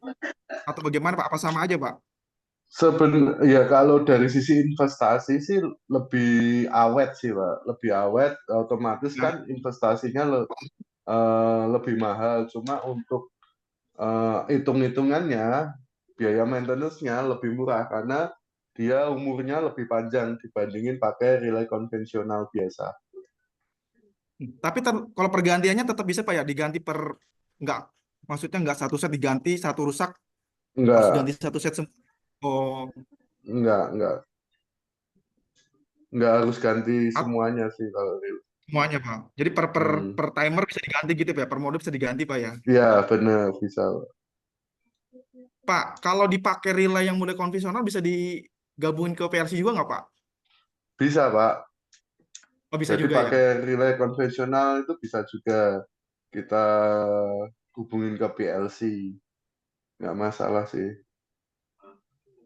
Speaker 7: atau bagaimana Pak? Apa sama aja Pak?
Speaker 1: Ya kalau dari sisi investasi sih lebih awet sih Pak, lebih awet, otomatis kan investasinya lebih mahal. Cuma untuk hitung-hitungannya, biaya maintenance-nya lebih murah karena dia umurnya lebih panjang dibandingin pakai relay konvensional biasa.
Speaker 7: Tapi kalau pergantiannya tetap bisa Pak ya, diganti maksudnya nggak satu set diganti, satu rusak harus ganti
Speaker 1: Enggak,
Speaker 7: satu set semua. Oh,
Speaker 1: enggak harus ganti
Speaker 7: at-
Speaker 1: semuanya sih kalau relay.
Speaker 7: semuanya Pak. Jadi per per
Speaker 1: Hmm.
Speaker 7: per timer bisa diganti gitu Pak, ya? Per mode bisa diganti Pak ya.
Speaker 1: Ya benar bisa.
Speaker 7: Pak, kalau dipakai relay yang mode konvensional bisa digabungin ke PLC juga nggak Pak?
Speaker 1: Bisa Pak.
Speaker 7: Oh bisa
Speaker 1: Jadi
Speaker 7: juga ya.
Speaker 1: pakai relay konvensional itu bisa juga kita hubungin ke PLC. Nggak masalah sih.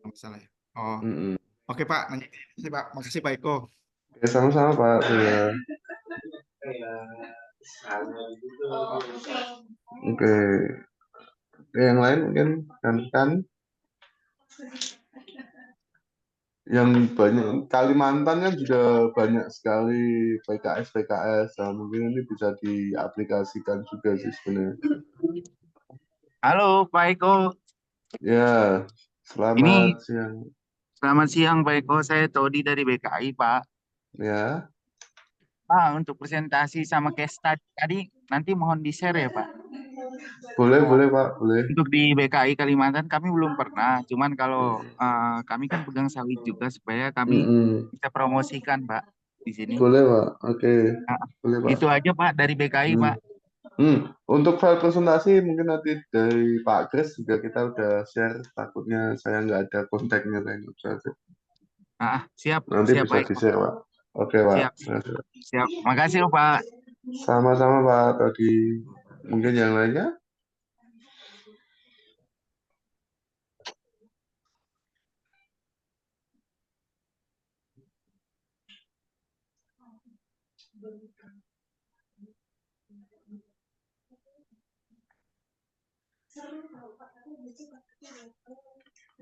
Speaker 7: Nggak masalah ya. Oh,
Speaker 1: Mm-mm.
Speaker 7: oke Pak. Nanya sih Pak. Makasih Pak Eko.
Speaker 1: Oke, sama-sama Pak. Ya. Oke. Yang lain mungkin kan Yang banyak Kalimantan kan juga banyak sekali PKS. Nah, mungkin ini bisa diaplikasikan juga sih sebenarnya.
Speaker 8: Halo Pak Eko,
Speaker 1: Ya,
Speaker 8: ini
Speaker 1: selamat siang.
Speaker 8: selamat siang Pak Eko, saya Todi dari BKI Pak.
Speaker 1: Ya,
Speaker 8: Pak, untuk presentasi sama case study tadi nanti mohon di-share ya Pak.
Speaker 1: boleh Pak, boleh.
Speaker 8: Untuk di BKI Kalimantan kami belum pernah, cuman kalau kami kan pegang sawit juga supaya kami
Speaker 1: Mm-mm.
Speaker 8: bisa promosikan Pak di sini.
Speaker 1: Boleh Pak, oke.
Speaker 8: Nah,
Speaker 1: Boleh Pak.
Speaker 8: itu aja Pak dari BKI Pak.
Speaker 1: Untuk file presentasi mungkin nanti dari Pak Kris juga kita udah share. Takutnya saya nggak ada kontaknya kayaknya.
Speaker 8: Siap,
Speaker 1: Nanti
Speaker 8: siap
Speaker 1: bisa
Speaker 8: Pak Eko.
Speaker 1: di-share Pak. Oke Pak.
Speaker 8: Siap, siap. Makasih Pak.
Speaker 1: Sama-sama Pak Todi. Mungkin yang lainnya?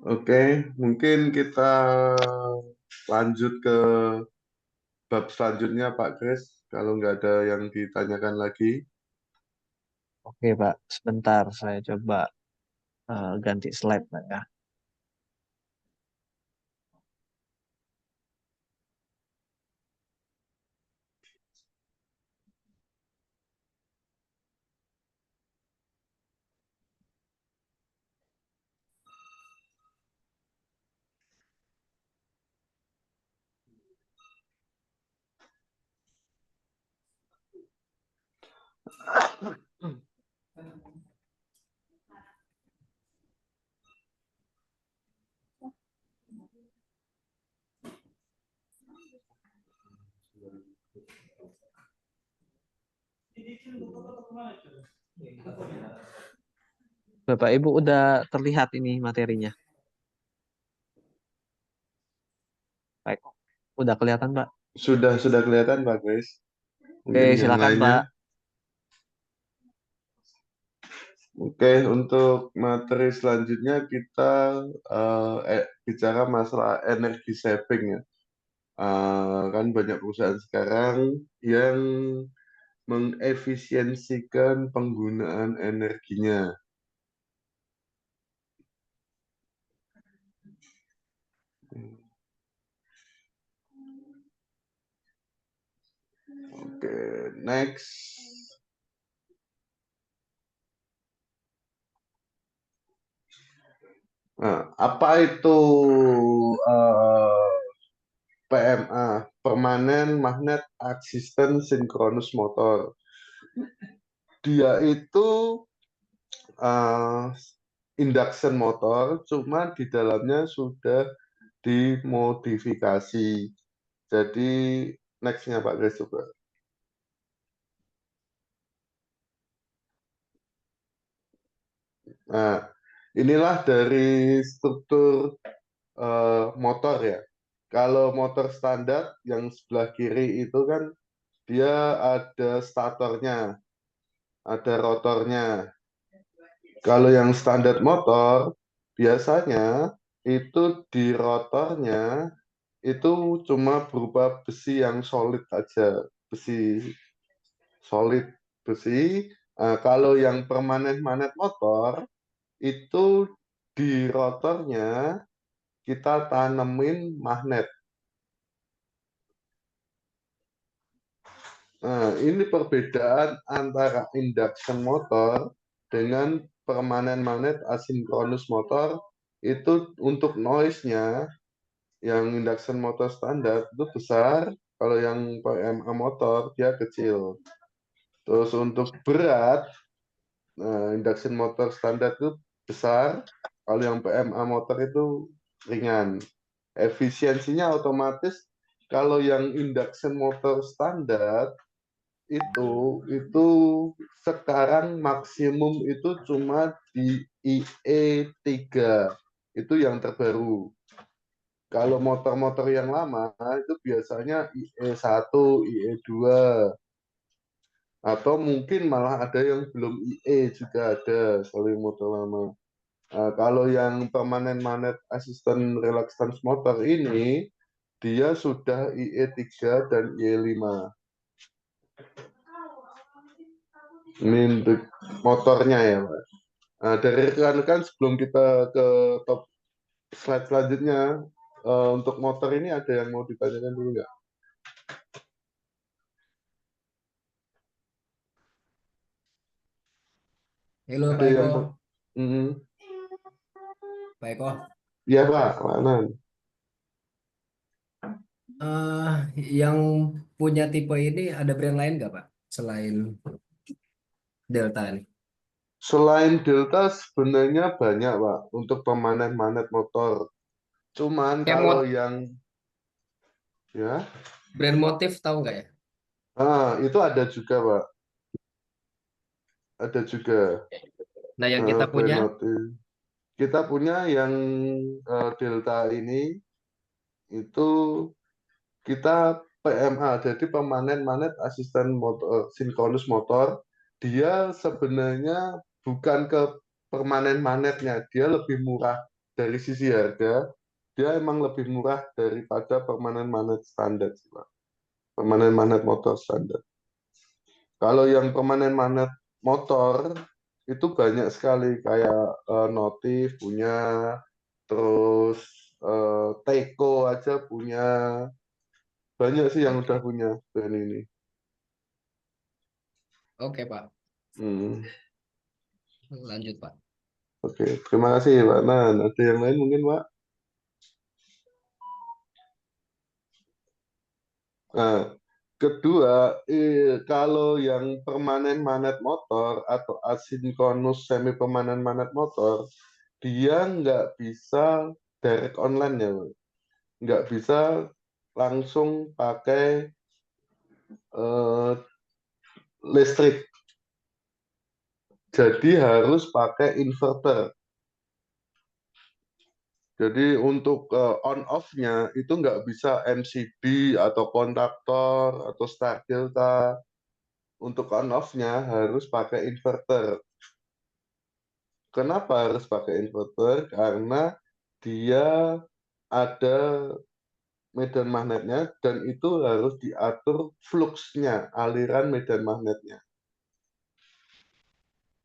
Speaker 1: Oke, mungkin kita lanjut ke bab selanjutnya Pak Kris. Kalau nggak ada yang ditanyakan lagi.
Speaker 2: Oke Pak, sebentar saya coba ganti slide Pak ya. Bapak Ibu udah terlihat ini materinya. Baik, udah kelihatan Pak.
Speaker 1: Sudah kelihatan Pak Kris.
Speaker 2: Oke,
Speaker 1: Mungkin yang
Speaker 2: silakan
Speaker 1: lainnya.
Speaker 2: Pak.
Speaker 1: Oke, untuk materi selanjutnya kita bicara masalah energi saving ya. Kan banyak perusahaan sekarang yang mengefisiensikan penggunaan energinya. Oke, next. Nah, apa itu PMA? Permanent Magnet Assistant Synchronous Motor. Dia itu induction motor, cuma di dalamnya sudah dimodifikasi. Jadi next-nya Pak Grace coba. Nah, inilah dari struktur motor ya. Kalau motor standar yang sebelah kiri itu kan dia ada statornya, ada rotornya. Kalau yang standar motor biasanya itu di rotornya itu cuma berupa besi yang solid aja, besi solid besi. Kalau yang permanen magnet motor itu di rotornya kita tanemin magnet. Nah, ini perbedaan antara induction motor dengan permanen magnet asinkronus motor. Itu untuk noise-nya yang induction motor standar itu besar, kalau yang PMA motor dia kecil. Terus untuk berat, induction motor standar itu besar, kalau yang PMA motor itu ringan. Efisiensinya otomatis kalau yang induction motor standar itu sekarang maksimum itu cuma di IE3, itu yang terbaru. Kalau motor-motor yang lama itu biasanya IE1, IE2, atau mungkin malah ada yang belum IE juga ada kalau yang motor lama. Kalau yang permanen magnet assistant relaxance motor ini, dia sudah IE3 dan IE5. Ini untuk motornya ya, Pak. Nah, dari rekan-rekan sebelum kita ke top slide selanjutnya, untuk motor ini ada yang mau ditanyakan dulu nggak?
Speaker 9: Halo
Speaker 1: Ada
Speaker 9: Pak Eko.
Speaker 1: yang
Speaker 9: Pak Eko.
Speaker 1: Iya Pak, Pak Anan.
Speaker 9: Yang punya tipe ini ada brand lain nggak Pak? Selain Delta ini?
Speaker 1: Selain Delta sebenarnya banyak Pak untuk permanen magnet motor. Cuman kalau yang ya
Speaker 9: brand motif tahu nggak ya?
Speaker 1: itu ada juga Pak. Ada juga.
Speaker 9: Nah yang kita punya
Speaker 1: motif. Kita punya yang Delta ini itu kita PMA, jadi permanen magnet asisten motor, sinkronus motor. Dia sebenarnya bukan ke permanen magnetnya, dia lebih murah dari sisi harga. Dia emang lebih murah daripada permanen magnet standar, Pak. Permanen magnet motor standar. Kalau yang permanen magnet motor itu banyak sekali, kayak Notif punya, terus Teiko aja punya. Banyak sih yang udah punya brand ini.
Speaker 9: Oke Pak. Lanjut Pak.
Speaker 1: Oke, terima kasih Pak Nan. Ada yang lain mungkin Pak? Nah, kedua, kalau yang permanen magnet motor atau asinkronus semi permanen magnet motor, dia nggak bisa direct online ya, Pak. Nggak bisa langsung pakai listrik. Jadi harus pakai inverter. Jadi untuk on-off-nya itu nggak bisa MCB atau konduktor atau start delta. Untuk on-off-nya harus pakai inverter. Kenapa harus pakai inverter? Karena dia ada medan magnetnya dan itu harus diatur fluxnya, aliran medan magnetnya.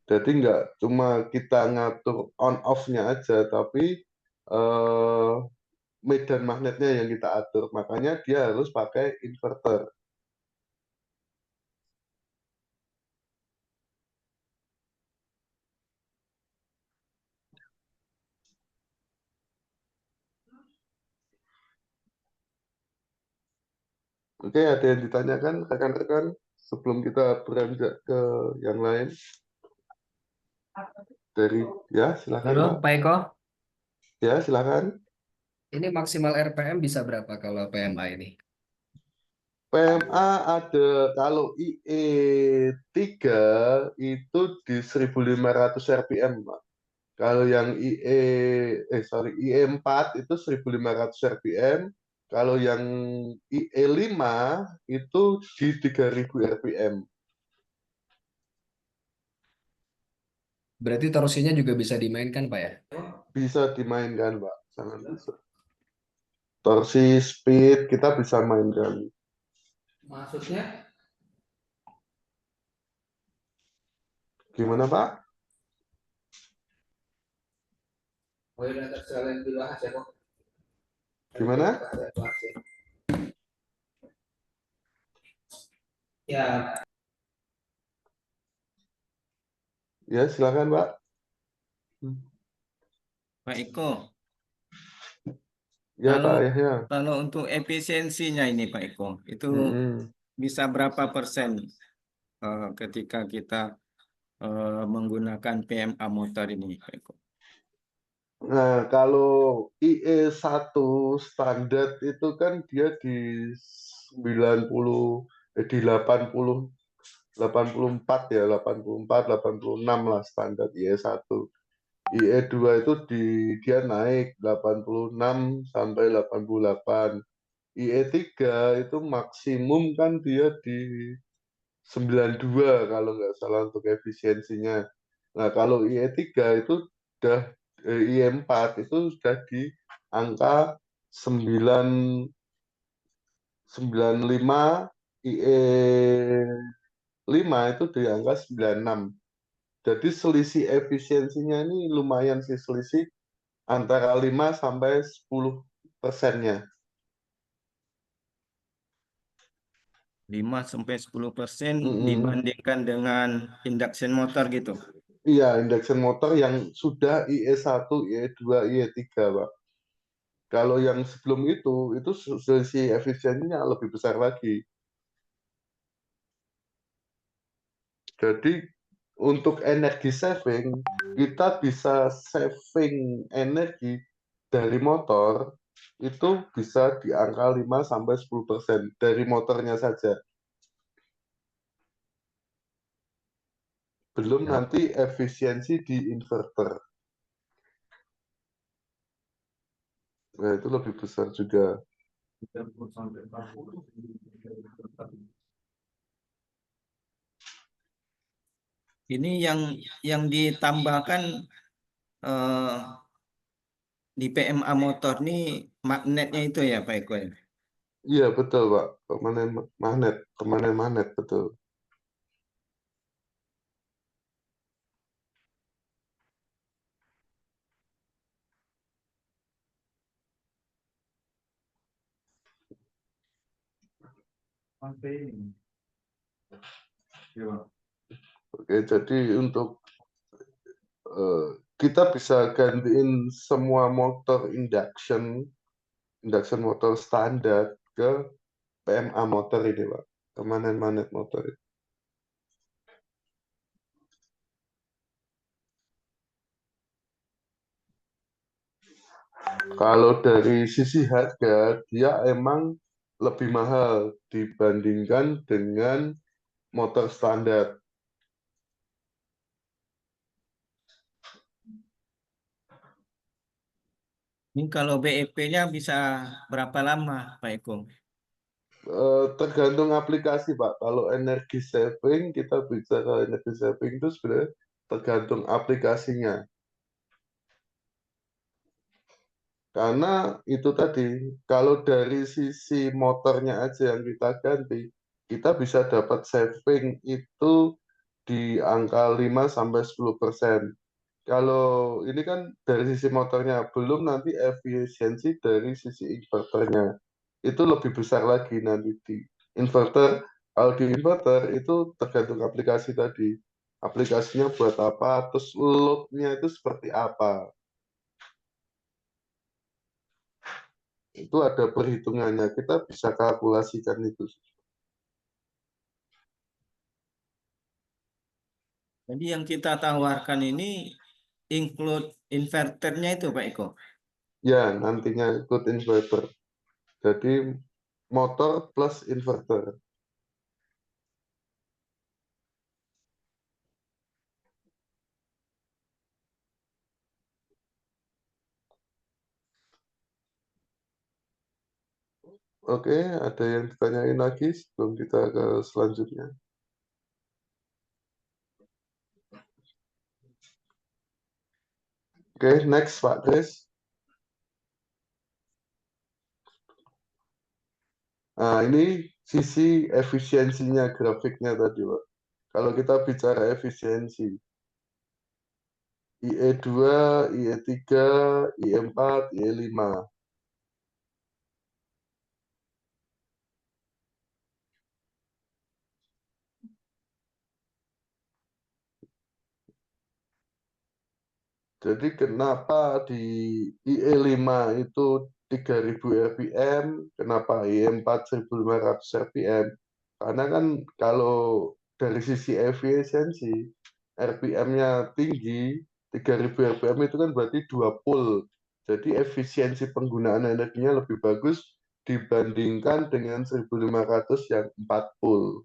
Speaker 1: Jadi nggak cuma kita ngatur on-off-nya aja, tapi medan magnetnya yang kita atur. Makanya dia harus pakai inverter. Oke, ada yang ditanyakan rekan-rekan sebelum kita beranjak ke yang lain? Silakan
Speaker 9: Halo
Speaker 1: Pak.
Speaker 9: Pak Eko.
Speaker 1: Ya, silakan.
Speaker 9: Ini maksimal RPM bisa berapa kalau PMA ini?
Speaker 1: PMA ada, kalau IE3 itu di 1500 RPM, Pak. Kalau yang IE4 itu 1500 RPM. Kalau yang IE5 itu di 3000 RPM.
Speaker 9: Berarti torsinya juga bisa dimainkan Pak ya?
Speaker 1: Bisa dimainkan, Pak. Sangat bisa. Torsi, speed, kita bisa mainkan.
Speaker 9: Maksudnya?
Speaker 1: Gimana, Pak?
Speaker 9: Oh ya, sekalian dibahas ya kok.
Speaker 1: Gimana?
Speaker 9: Ya.
Speaker 1: Ya, silakan, Pak.
Speaker 4: Pak Eko,
Speaker 1: Ya, Pak Yahya.
Speaker 4: kalau untuk efisiensinya ini Pak Eko, itu bisa berapa persen ketika kita menggunakan PMA motor ini Pak Eko?
Speaker 1: Nah, kalau IE1 standar itu kan dia di 90, di 80, 84 ya, 84, 86 lah standar IE1. IE2 itu dia naik 86 sampai 88. IE3 itu maksimum kan dia di 92 kalau nggak salah untuk efisiensinya. Nah, kalau IE3 itu udah IE4 itu sudah di angka 95, IE5 itu di angka 96. Jadi selisih efisiensinya ini lumayan sih, selisih antara 5 sampai 10%-nya.
Speaker 4: 5-10% dibandingkan dengan induction motor gitu.
Speaker 1: Iya, induction motor yang sudah IE1, IE2, IE3, Pak. Kalau yang sebelum itu selisih efisiensinya lebih besar lagi. Jadi untuk energi saving, kita bisa saving energi dari motor itu bisa di angka 5-10% dari motornya saja. Belum nanti efisiensi di inverter. Nah, itu lebih besar juga.
Speaker 4: Ini yang ditambahkan di PMA motor nih magnetnya itu ya Pak Eko ya?
Speaker 1: Iya betul Pak, permanen magnet betul. Oke, jadi untuk kita bisa gantiin semua motor induction motor standar ke PMA motor ini Pak, permanen magnet motor. Kalau dari sisi harga, dia emang lebih mahal dibandingkan dengan motor standar.
Speaker 4: Ini kalau BEP-nya bisa berapa lama Pak Eko?
Speaker 1: Tergantung aplikasi Pak. Kalau energi saving, kita bicara energi saving itu sebenarnya tergantung aplikasinya. Karena itu tadi, kalau dari sisi motornya aja yang kita ganti, kita bisa dapat saving itu di angka 5-10%. Kalau ini kan dari sisi motornya, belum nanti efisiensi dari sisi inverternya. Itu lebih besar lagi nanti di inverter. Kalau di inverter itu tergantung aplikasi tadi. Aplikasinya buat apa, terus load-nya itu seperti apa. Itu ada perhitungannya, kita bisa kalkulasikan itu.
Speaker 4: Jadi yang kita tawarkan ini include inverternya itu Pak Eko?
Speaker 1: Ya, nantinya ikut inverter. Jadi motor plus inverter. Oke, ada yang ditanyain lagi sebelum kita ke selanjutnya? Oke, next Pak Chris. Nah, ini sisi efisiensinya grafiknya tadi, Pak. Kalau kita bicara efisiensi, IE2, IE3, IE4, IE5. Jadi kenapa di IE5 itu 3000 rpm, kenapa IE4 1500 rpm? Karena kan kalau dari sisi efisiensi, RPM-nya tinggi, 3000 rpm itu kan berarti 2 pool. Jadi efisiensi penggunaan energinya lebih bagus dibandingkan dengan 1500 yang 4 pool.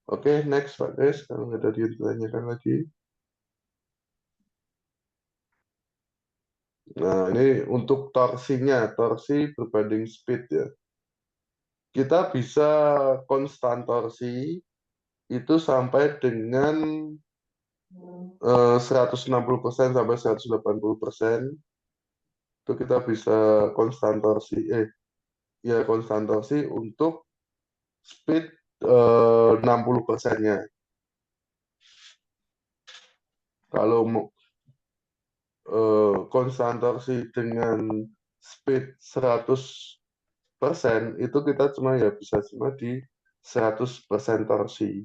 Speaker 1: Oke, next Pak Chris, kalau ada yang ditanyakan lagi. Nah, ini untuk torsinya, torsi berbanding speed ya. kita bisa konstan torsi itu sampai dengan 160% sampai 180%. Itu kita bisa konstan torsi, konstan torsi untuk speed 60%-nya. Kalau konstan torsi dengan speed 100%, itu kita bisa cuma di 100% torsi.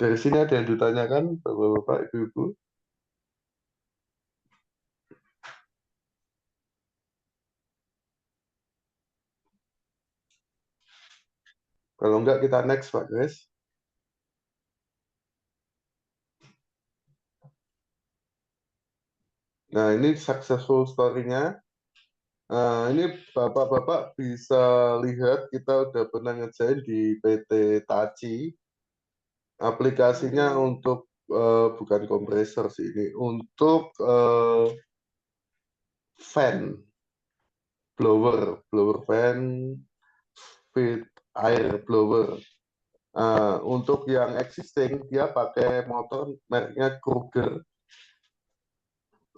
Speaker 1: Dari sini ada yang ditanyakan, Bapak-bapak, Ibu-ibu? Kalau enggak, kita next, Pak Chris. Nah, ini successful story-nya. Ini Bapak-bapak bisa lihat, kita udah pernah ngerjain di PT Tachi. Aplikasinya untuk, bukan kompresor sih ini, untuk fan, blower fan, feed air blower. Untuk yang existing, dia pakai motor mereknya Kruger.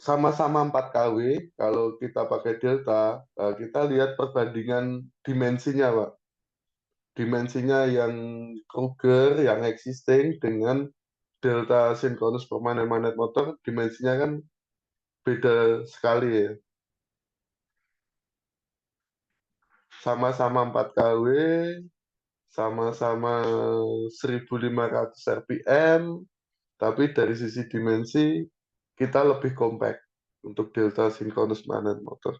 Speaker 1: Sama-sama 4 kW, kalau kita pakai Delta, kita lihat perbandingan dimensinya, Pak. Dimensinya yang Kruger, yang existing, dengan Delta sinkronus permanen magnet motor, dimensinya kan beda sekali ya. Sama-sama 4 kW, sama-sama 1500 RPM, tapi dari sisi dimensi, kita lebih compact untuk Delta sinkronus magnet motor.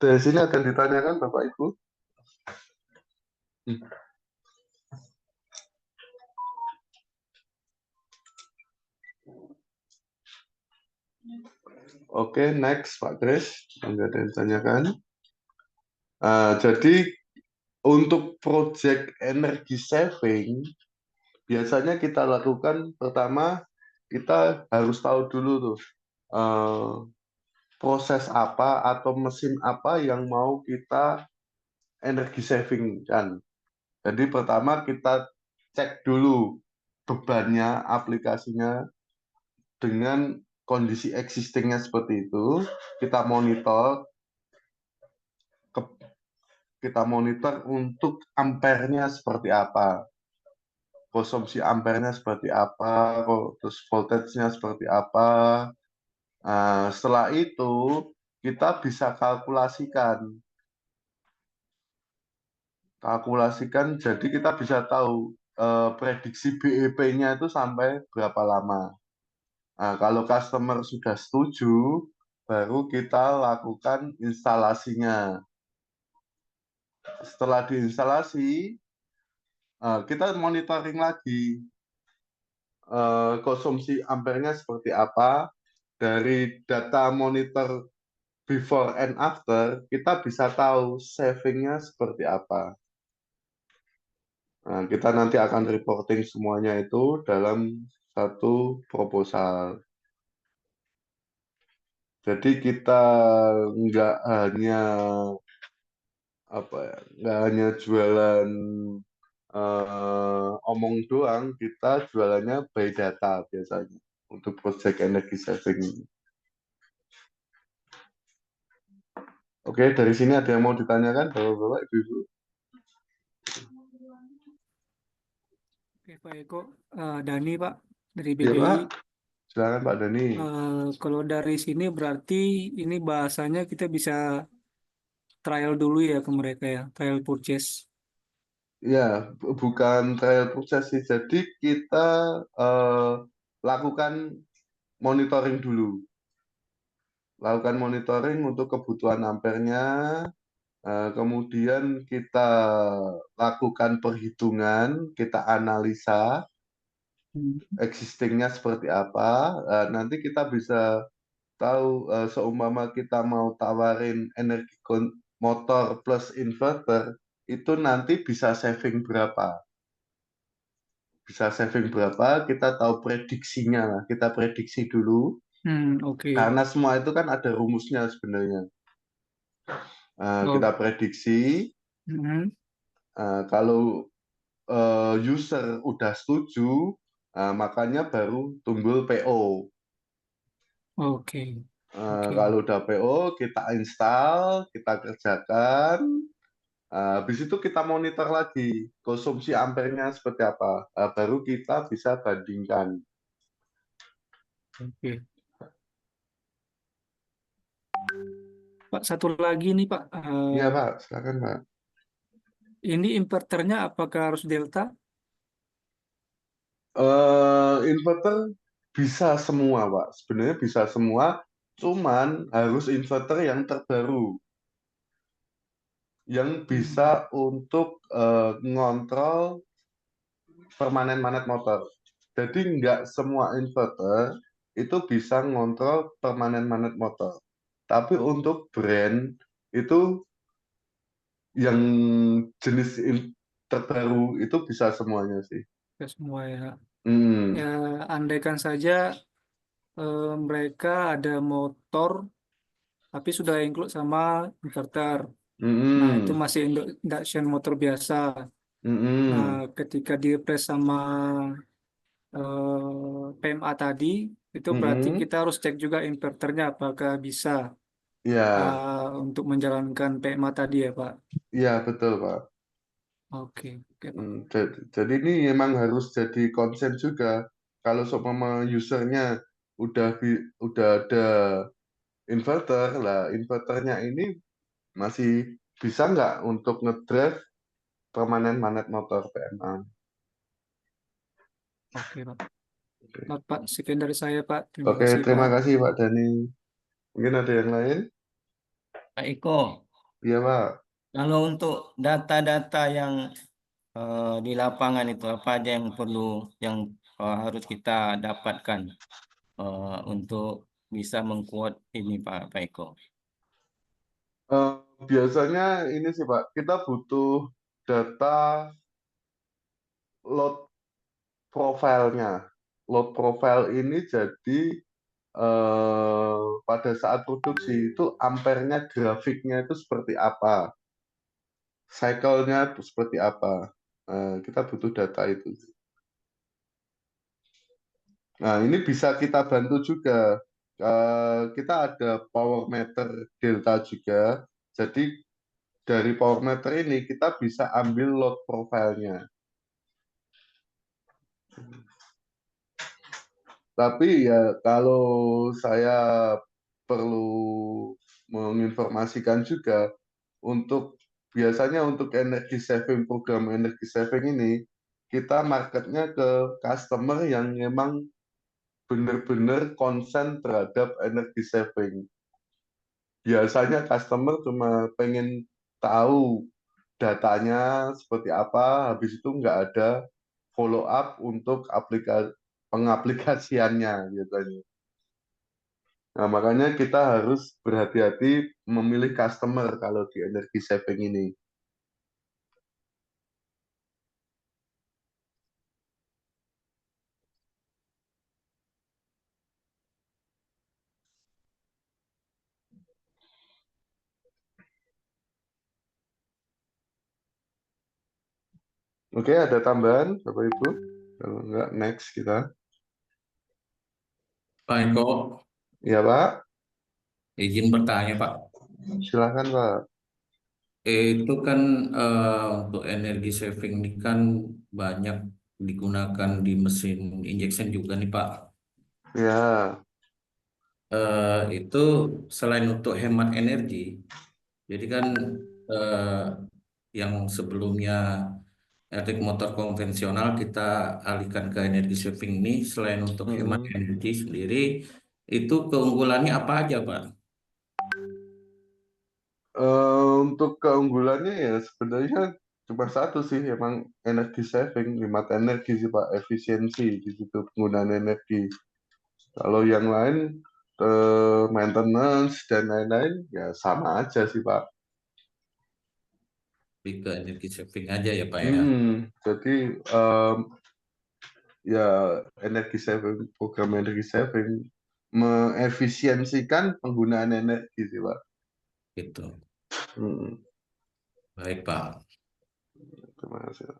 Speaker 1: Dari sini akan ditanyakan Bapak Ibu. Oke, next Pak Chris. Enggak ada yang ditanyakan. Jadi untuk project energy saving, biasanya kita lakukan pertama, kita harus tahu dulu tuh proses apa atau mesin apa yang mau kita energy saving kan. Jadi pertama kita cek dulu bebannya, aplikasinya dengan kondisi existingnya seperti itu. Kita monitor untuk ampernya seperti apa, konsumsi ampernya seperti apa, terus voltage-nya seperti apa. Setelah itu kita bisa kalkulasikan, jadi kita bisa tahu prediksi BEP-nya itu sampai berapa lama. Kalau customer sudah setuju, baru kita lakukan instalasinya. Setelah diinstalasi, kita monitoring lagi konsumsi ampernya seperti apa. Dari data monitor before and after, kita bisa tahu savingnya seperti apa. Kita nanti akan reporting semuanya itu dalam satu proposal. Jadi kita nggak hanya jualan omong doang, kita jualannya by data biasanya untuk project energy saving. Oke, dari sini ada yang mau ditanyakan, Bapak-bapak, Ibu-ibu?
Speaker 10: Oke, Pak Eko, Dani Pak dari
Speaker 1: Iya,
Speaker 10: BBI.
Speaker 1: Pak. Silakan Pak Dani.
Speaker 10: Kalau dari sini berarti ini bahasanya kita bisa trial dulu ya ke mereka ya, trial purchase.
Speaker 1: Ya, bukan trial purchase sih. Jadi kita lakukan monitoring dulu. Lakukan monitoring untuk kebutuhan ampernya, kemudian kita lakukan perhitungan, kita analisa existingnya seperti apa. Nanti kita bisa tahu seumpama kita mau tawarin energi motor plus inverter, itu nanti bisa saving berapa. bisa saving berapa, kita tahu prediksinya lah. Kita prediksi dulu,
Speaker 10: Oke.
Speaker 1: karena semua itu kan ada rumusnya sebenarnya. Kita prediksi, kalau user udah setuju, makanya baru timbul PO.
Speaker 10: Oke.
Speaker 1: Kalau udah PO, kita install, kita kerjakan. Habis itu kita monitor lagi konsumsi ampernya seperti apa. Baru kita bisa bandingkan.
Speaker 10: Oke. Pak, satu lagi nih Pak.
Speaker 1: Iya Pak, silakan Pak.
Speaker 10: Ini inverternya apakah harus Delta?
Speaker 1: Inverter bisa semua Pak. Sebenarnya bisa semua, cuman harus inverter yang terbaru, yang bisa untuk ngontrol permanen magnet motor. Jadi nggak semua inverter itu bisa ngontrol permanen magnet motor. Tapi untuk brand itu yang jenis terbaru itu bisa semuanya sih.
Speaker 10: Ya, semua ya.
Speaker 1: Hmm.
Speaker 10: Ya, andaikan saja mereka ada motor tapi sudah include sama inverter. Nah, itu masih induction motor biasa. Nah, ketika di replace sama PMA tadi, itu berarti kita harus cek juga inverternya apakah bisa untuk menjalankan PMA tadi ya, Pak.
Speaker 1: Iya, betul, Pak.
Speaker 10: Oke, Pak.
Speaker 1: Jadi ini memang harus jadi konsen juga. Kalau seumpama usernya udah ada inverter, lah inverternya ini masih bisa nggak untuk ngedrive permanen magnet motor PMA.
Speaker 10: Oke, Pak. Pak, sekian dari saya, Pak.
Speaker 1: Oke, terima kasih Pak Dani. Mungkin ada yang lain?
Speaker 4: Pak Eko.
Speaker 1: Iya, Pak.
Speaker 4: Kalau untuk data-data yang di lapangan itu apa aja yang perlu, yang harus kita dapatkan untuk bisa mengkuat ini Pak Eko?
Speaker 1: Biasanya ini sih Pak, kita butuh data load profile-nya. Load profile ini jadi pada saat produksi itu ampernya, grafiknya itu seperti apa, cycle-nya itu seperti apa. Kita butuh data itu. Nah, ini bisa kita bantu juga. Kita ada power meter delta juga. Jadi dari power meter ini kita bisa ambil load profile-nya. Tapi ya kalau saya perlu menginformasikan juga, biasanya untuk energi saving, program energi saving ini, kita marketnya ke customer yang memang benar-benar konsen terhadap energi saving. Biasanya customer cuma pengen tahu datanya seperti apa, habis itu nggak ada follow up untuk pengaplikasiannya biasanya. Nah, makanya kita harus berhati-hati memilih customer kalau di energi saving ini. Oke, ada tambahan Bapak Ibu? Kalau enggak, next kita.
Speaker 4: Pak Eko.
Speaker 1: Iya, Pak.
Speaker 4: Izin bertanya, Pak.
Speaker 1: Silakan, Pak.
Speaker 4: Itu kan untuk energi saving ini kan banyak digunakan di mesin injection juga nih, Pak.
Speaker 1: Ya.
Speaker 4: Itu selain untuk hemat energi, jadi kan yang sebelumnya elektrik motor konvensional kita alihkan ke energi saving ini, selain untuk hemat energi sendiri, itu keunggulannya apa aja, Pak?
Speaker 1: Untuk keunggulannya ya sebenarnya cuma satu sih, emang energi saving, hemat energi sih Pak, efisiensi di situ penggunaan energi. Kalau yang lain maintenance dan lain-lain ya sama aja sih Pak.
Speaker 4: Lebih ke energi saving aja ya Pak ya.
Speaker 1: Jadi ya energi saving, program energi saving, mengefisiensikan penggunaan energi sih Pak.
Speaker 11: Gitu.
Speaker 1: Hmm,
Speaker 11: Baik, Pak.
Speaker 1: terima kasih.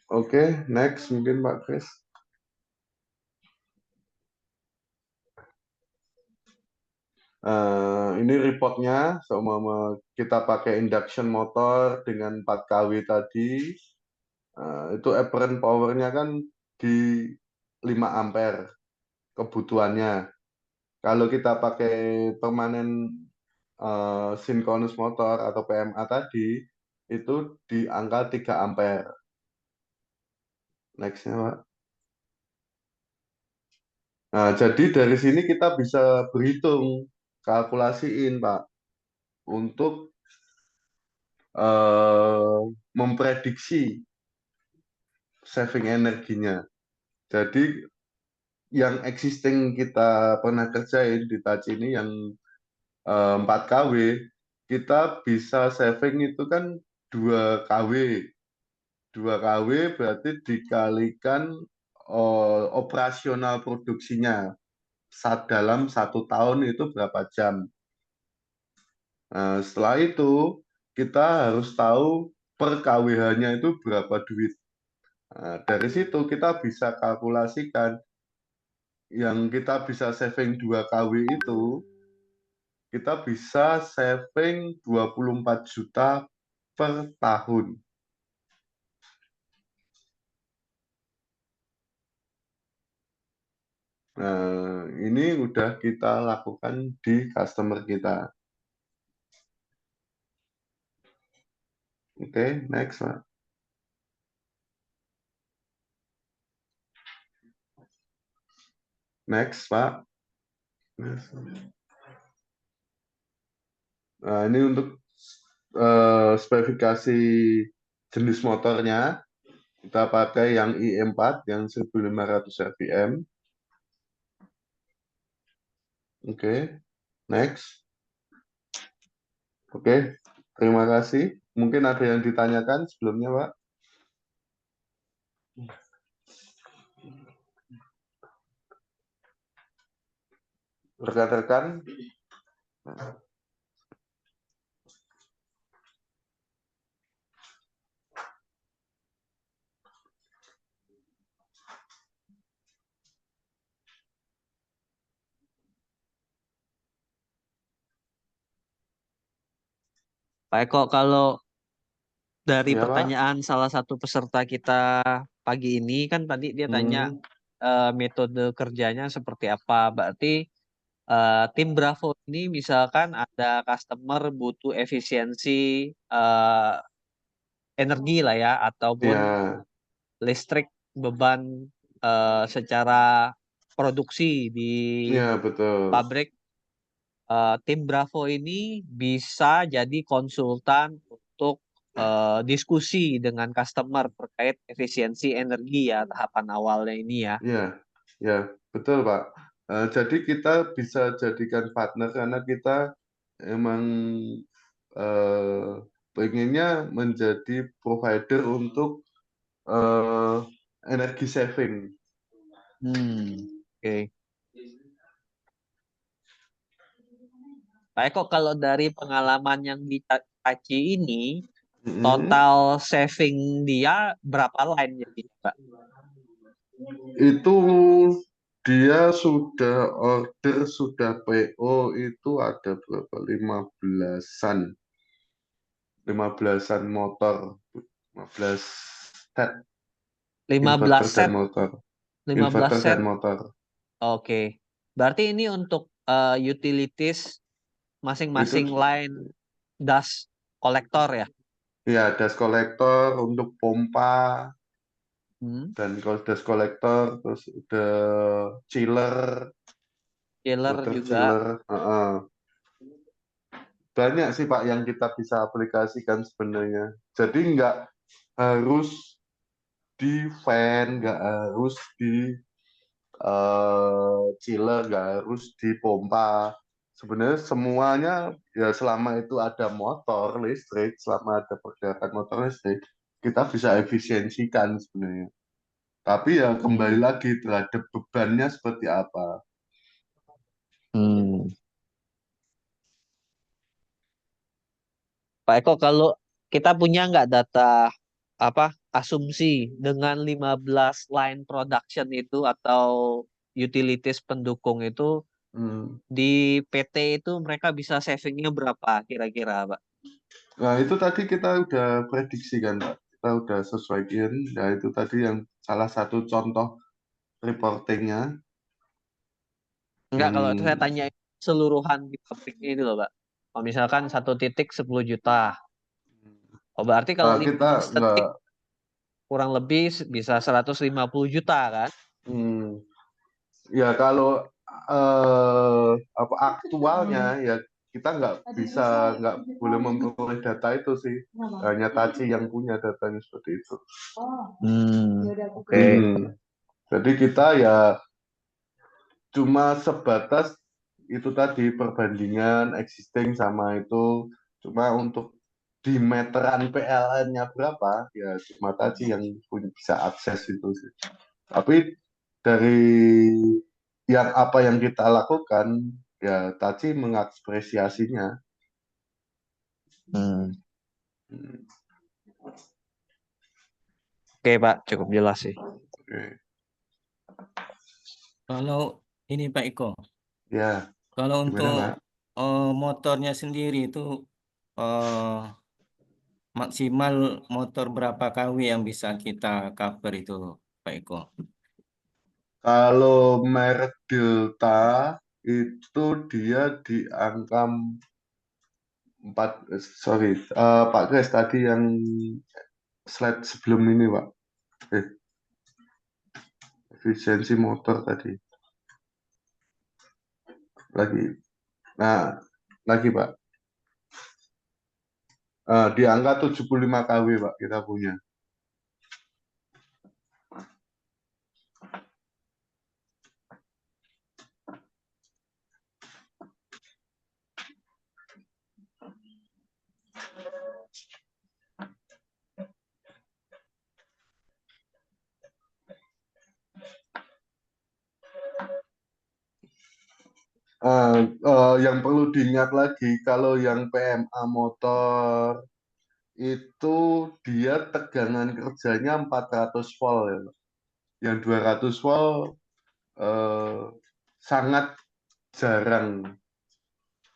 Speaker 1: Oke, next mungkin Pak Chris. Ini reportnya, seumpama kita pakai induction motor dengan 4 kW tadi, itu apparent power-nya kan di 5 ampere kebutuhannya. Kalau kita pakai permanen synchronous motor atau PMA tadi, itu di angka 3 ampere. Next-nya, Pak. Nah, jadi dari sini kita bisa berhitung, kalkulasiin, Pak, untuk memprediksi saving energinya. Jadi yang existing kita pernah kerjain di Taci ini yang 4 kW, kita bisa saving itu kan 2 kW. 2 kW berarti dikalikan operasional produksinya. Dalam 1 tahun itu berapa jam. Nah, setelah itu kita harus tahu per KWH-nya itu berapa duit. Nah, dari situ kita bisa kalkulasikan yang kita bisa saving 2 kW itu, kita bisa saving 24 juta per tahun. Nah, ini udah kita lakukan di customer kita. Oke, next, Pak. Next, Pak. Nah, ini untuk spesifikasi jenis motornya. Kita pakai yang i4, yang 1500 rpm. Oke, next. Oke, terima kasih. Mungkin ada yang ditanyakan sebelumnya, Pak. Rekan-rekan.
Speaker 2: Pak Eko, kalau dari
Speaker 1: Ya, Pak.
Speaker 2: pertanyaan salah satu peserta kita pagi ini kan tadi dia tanya metode kerjanya seperti apa. Berarti tim Bravo ini misalkan ada customer butuh efisiensi energi lah ya, ataupun
Speaker 1: Ya,
Speaker 2: listrik beban secara produksi di
Speaker 1: ya betul.
Speaker 2: pabrik. Tim Bravo ini bisa jadi konsultan untuk diskusi dengan customer terkait efisiensi energi ya, tahapan awalnya ini ya.
Speaker 1: Ya, ya betul, Pak. Jadi kita bisa jadikan partner karena kita emang pengennya menjadi provider untuk energi saving.
Speaker 2: Oke. Pak Eko, kalau dari pengalaman yang di Taci ini, total saving dia berapa line jadi, Pak?
Speaker 1: Itu dia sudah order, sudah PO itu ada berapa? 15-an. 15-an motor. 15 set.
Speaker 2: 15 set.
Speaker 1: Motor.
Speaker 2: 15
Speaker 1: Inverter
Speaker 2: set.
Speaker 1: dan motor.
Speaker 2: Oke. Berarti ini untuk utilities masing-masing line dust collector ya?
Speaker 1: Iya, dust collector untuk pompa. Dan kalau dust collector, terus udah chiller.
Speaker 2: Chiller juga.
Speaker 1: Chiller. Banyak sih Pak yang kita bisa aplikasikan sebenarnya. Jadi nggak harus di fan, nggak harus di chiller, nggak harus di pompa. sebenarnya semuanya ya selama itu ada motor listrik, selama ada pergerakan motor listrik, kita bisa efisiensikan sebenarnya. Tapi ya kembali lagi terhadap bebannya seperti apa.
Speaker 2: Pak Eko, kalau kita punya nggak data apa asumsi dengan 15 line production itu atau utilities pendukung itu di PT itu mereka bisa savingnya berapa kira-kira, Pak?
Speaker 1: Nah, itu tadi kita udah prediksi kan, Pak. Kita udah sesuaikan. Ya, itu tadi yang salah satu contoh reportingnya.
Speaker 2: Enggak, kalau itu saya tanya seluruhan di pabrik ini loh, Pak. Kalau misalkan satu titik 10 juta. Oh, berarti kalau
Speaker 1: kita
Speaker 2: 15 detik kurang lebih bisa 150 juta kan?
Speaker 1: Ya kalau apa aktualnya ya kita nggak boleh memperoleh data itu sih. Hanya Taci yang punya datanya seperti itu.
Speaker 2: Oke.
Speaker 1: Jadi kita ya cuma sebatas itu tadi perbandingan existing sama itu, cuma untuk di meteran PLN-nya berapa ya cuma Taci yang bisa akses itu sih. Tapi dari yang apa yang kita lakukan ya Taci mengapresiasinya.
Speaker 2: Oke Pak, cukup jelas sih.
Speaker 4: Kalau ini Pak Iko,
Speaker 1: Ya.
Speaker 4: kalau
Speaker 1: Gimana,
Speaker 4: untuk
Speaker 1: Pak?
Speaker 4: motornya sendiri itu maksimal motor berapa kW yang bisa kita cover itu Pak Iko?
Speaker 1: Kalau merek Delta itu dia di angka 4, sorry, Pak Kres tadi yang slide sebelum ini, Pak. Efisiensi motor tadi. Lagi. Nah, lagi, Pak. Di angka 75 kW, Pak, kita punya. Yang perlu diingat lagi, kalau yang PMA motor itu dia tegangan kerjanya 400 volt ya, Pak. Yang 200 volt sangat jarang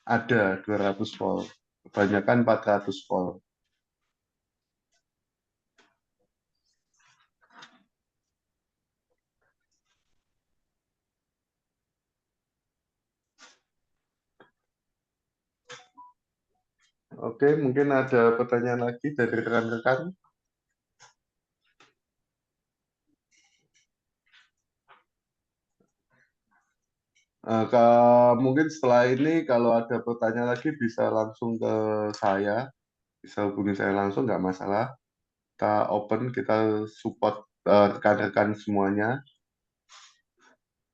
Speaker 1: ada 200 volt. Kebanyakan 400 volt. Oke, mungkin ada pertanyaan lagi dari rekan-rekan. Mungkin setelah ini kalau ada pertanyaan lagi bisa langsung ke saya, bisa hubungi saya langsung, nggak masalah. Kita open, kita support rekan-rekan semuanya.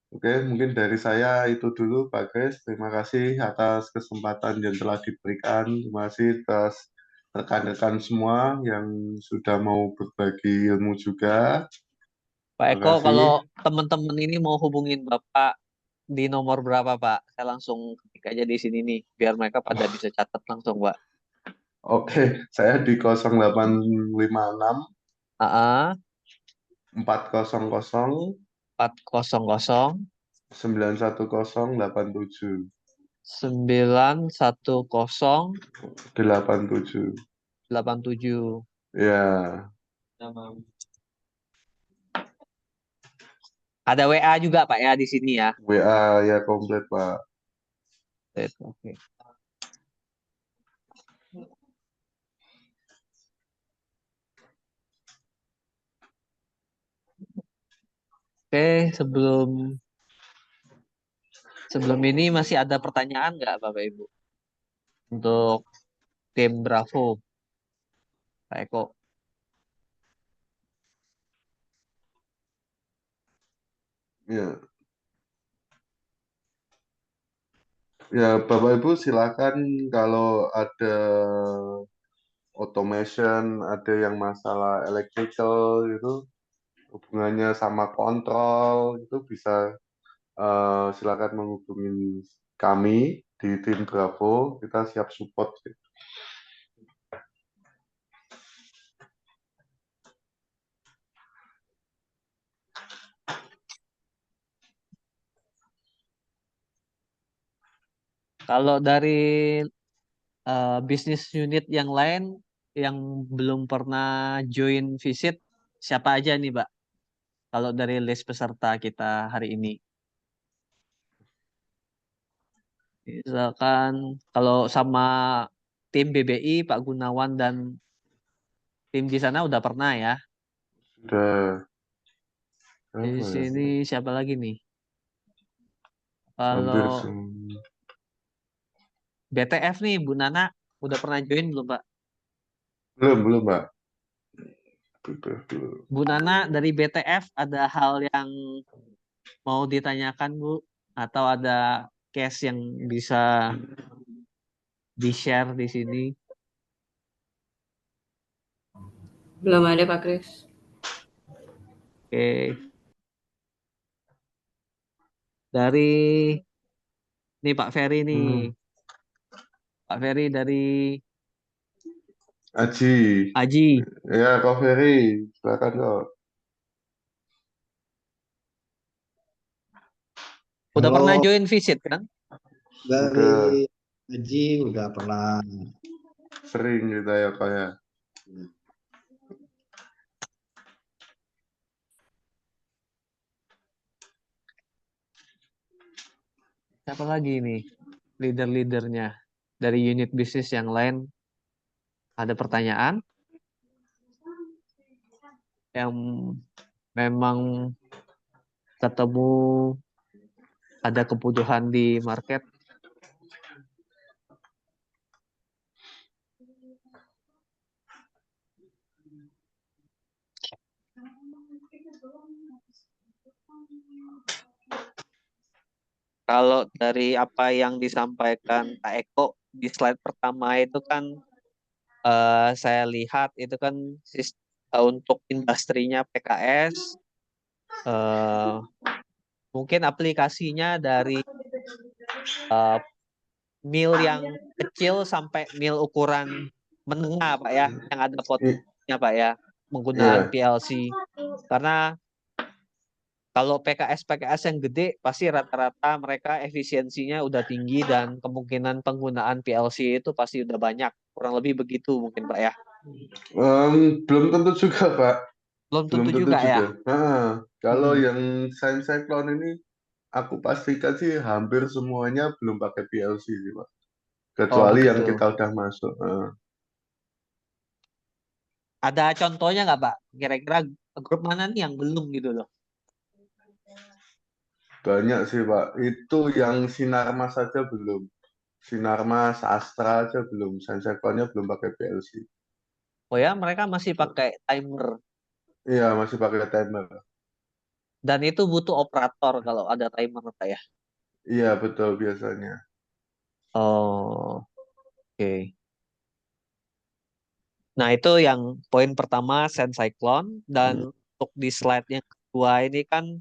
Speaker 1: Oke, mungkin dari saya itu dulu, Pak Kris. Terima kasih atas kesempatan yang telah diberikan. Terima kasih atas rekan-rekan semua yang sudah mau berbagi ilmu juga.
Speaker 2: Pak
Speaker 1: Terima
Speaker 2: Eko,
Speaker 1: kasih.
Speaker 2: kalau teman-teman ini mau hubungin Bapak di nomor berapa, Pak? Saya langsung ketik aja di sini nih, biar mereka pada bisa catat langsung, Pak.
Speaker 1: Oke, saya di 0856 400 91087.
Speaker 2: 91087.
Speaker 1: Ya.
Speaker 2: Ada WA juga Pak ya di sini ya.
Speaker 1: WA ya komplit, Pak.
Speaker 2: Oke. Oke, sebelum ini masih ada pertanyaan nggak Bapak Ibu untuk tim Bravo, Pak Eko?
Speaker 1: Ya. Ya, Bapak Ibu silakan kalau ada automation, ada yang masalah electrical gitu, hubungannya sama kontrol itu bisa silakan menghubungi kami di tim Bravo, kita siap support.
Speaker 2: Kalau dari bisnis unit yang lain yang belum pernah join visit, siapa aja nih, Pak? Kalau dari list peserta kita hari ini. Misalkan kalau sama tim BBI, Pak Gunawan dan tim di sana udah pernah ya.
Speaker 1: Sudah
Speaker 2: Di
Speaker 1: apa ya?
Speaker 2: sini siapa lagi nih?
Speaker 1: Hampir
Speaker 2: Kalau
Speaker 1: semua.
Speaker 2: BTF nih, Bu Nana udah pernah join belum, Pak?
Speaker 1: Belum, Pak. Belum.
Speaker 2: Bu Nana dari BTF ada hal yang mau ditanyakan, Bu? Atau ada case yang bisa di-share di sini?
Speaker 12: Belum ada Pak Kris.
Speaker 2: Oke. Dari nih Pak Ferry nih. Pak Ferry dari
Speaker 1: Aji.
Speaker 2: Aji.
Speaker 1: Ya, Kak Ferry, silakan kok.
Speaker 2: Udah pernah
Speaker 13: Halo,
Speaker 2: join visit kan?
Speaker 13: dari Haji udah pernah.
Speaker 1: Sering kita ya Kak ya.
Speaker 2: Siapa lagi nih leader-leadernya dari unit bisnis yang lain? Ada pertanyaan yang memang ketemu ada kebutuhan di market? Kalau dari apa yang disampaikan Pak Eko di slide pertama itu kan saya lihat itu kan untuk industrinya PKS mungkin aplikasinya dari mil yang kecil sampai mil ukuran menengah Pak ya, yang ada potnya Pak ya, menggunakan PLC. Karena kalau PKS yang gede pasti rata-rata mereka efisiensinya udah tinggi dan kemungkinan penggunaan PLC itu pasti udah banyak. Kurang lebih begitu mungkin Pak ya.
Speaker 1: Belum tentu juga Pak.
Speaker 2: Belum tentu juga ya.
Speaker 1: Kalau yang Science Cyclone ini aku pastikan sih hampir semuanya belum pakai PLC sih Pak. Kecuali yang
Speaker 2: begitu.
Speaker 1: kita udah masuk.
Speaker 2: Ada contohnya nggak Pak? Kira-kira grup mana nih yang belum gitu loh?
Speaker 1: Banyak sih Pak. Itu yang Sinarmas saja belum. Sinarmas, Astra aja belum. Science Cyclone-nya belum pakai PLC.
Speaker 2: Oh ya, mereka masih pakai timer.
Speaker 1: Iya, masih pakai timer.
Speaker 2: Dan itu butuh operator kalau ada timer Pak ya?
Speaker 1: Iya, betul biasanya.
Speaker 2: Oh, oke. Nah, itu yang poin pertama Sense Cyclone. Dan untuk di slide yang kedua ini kan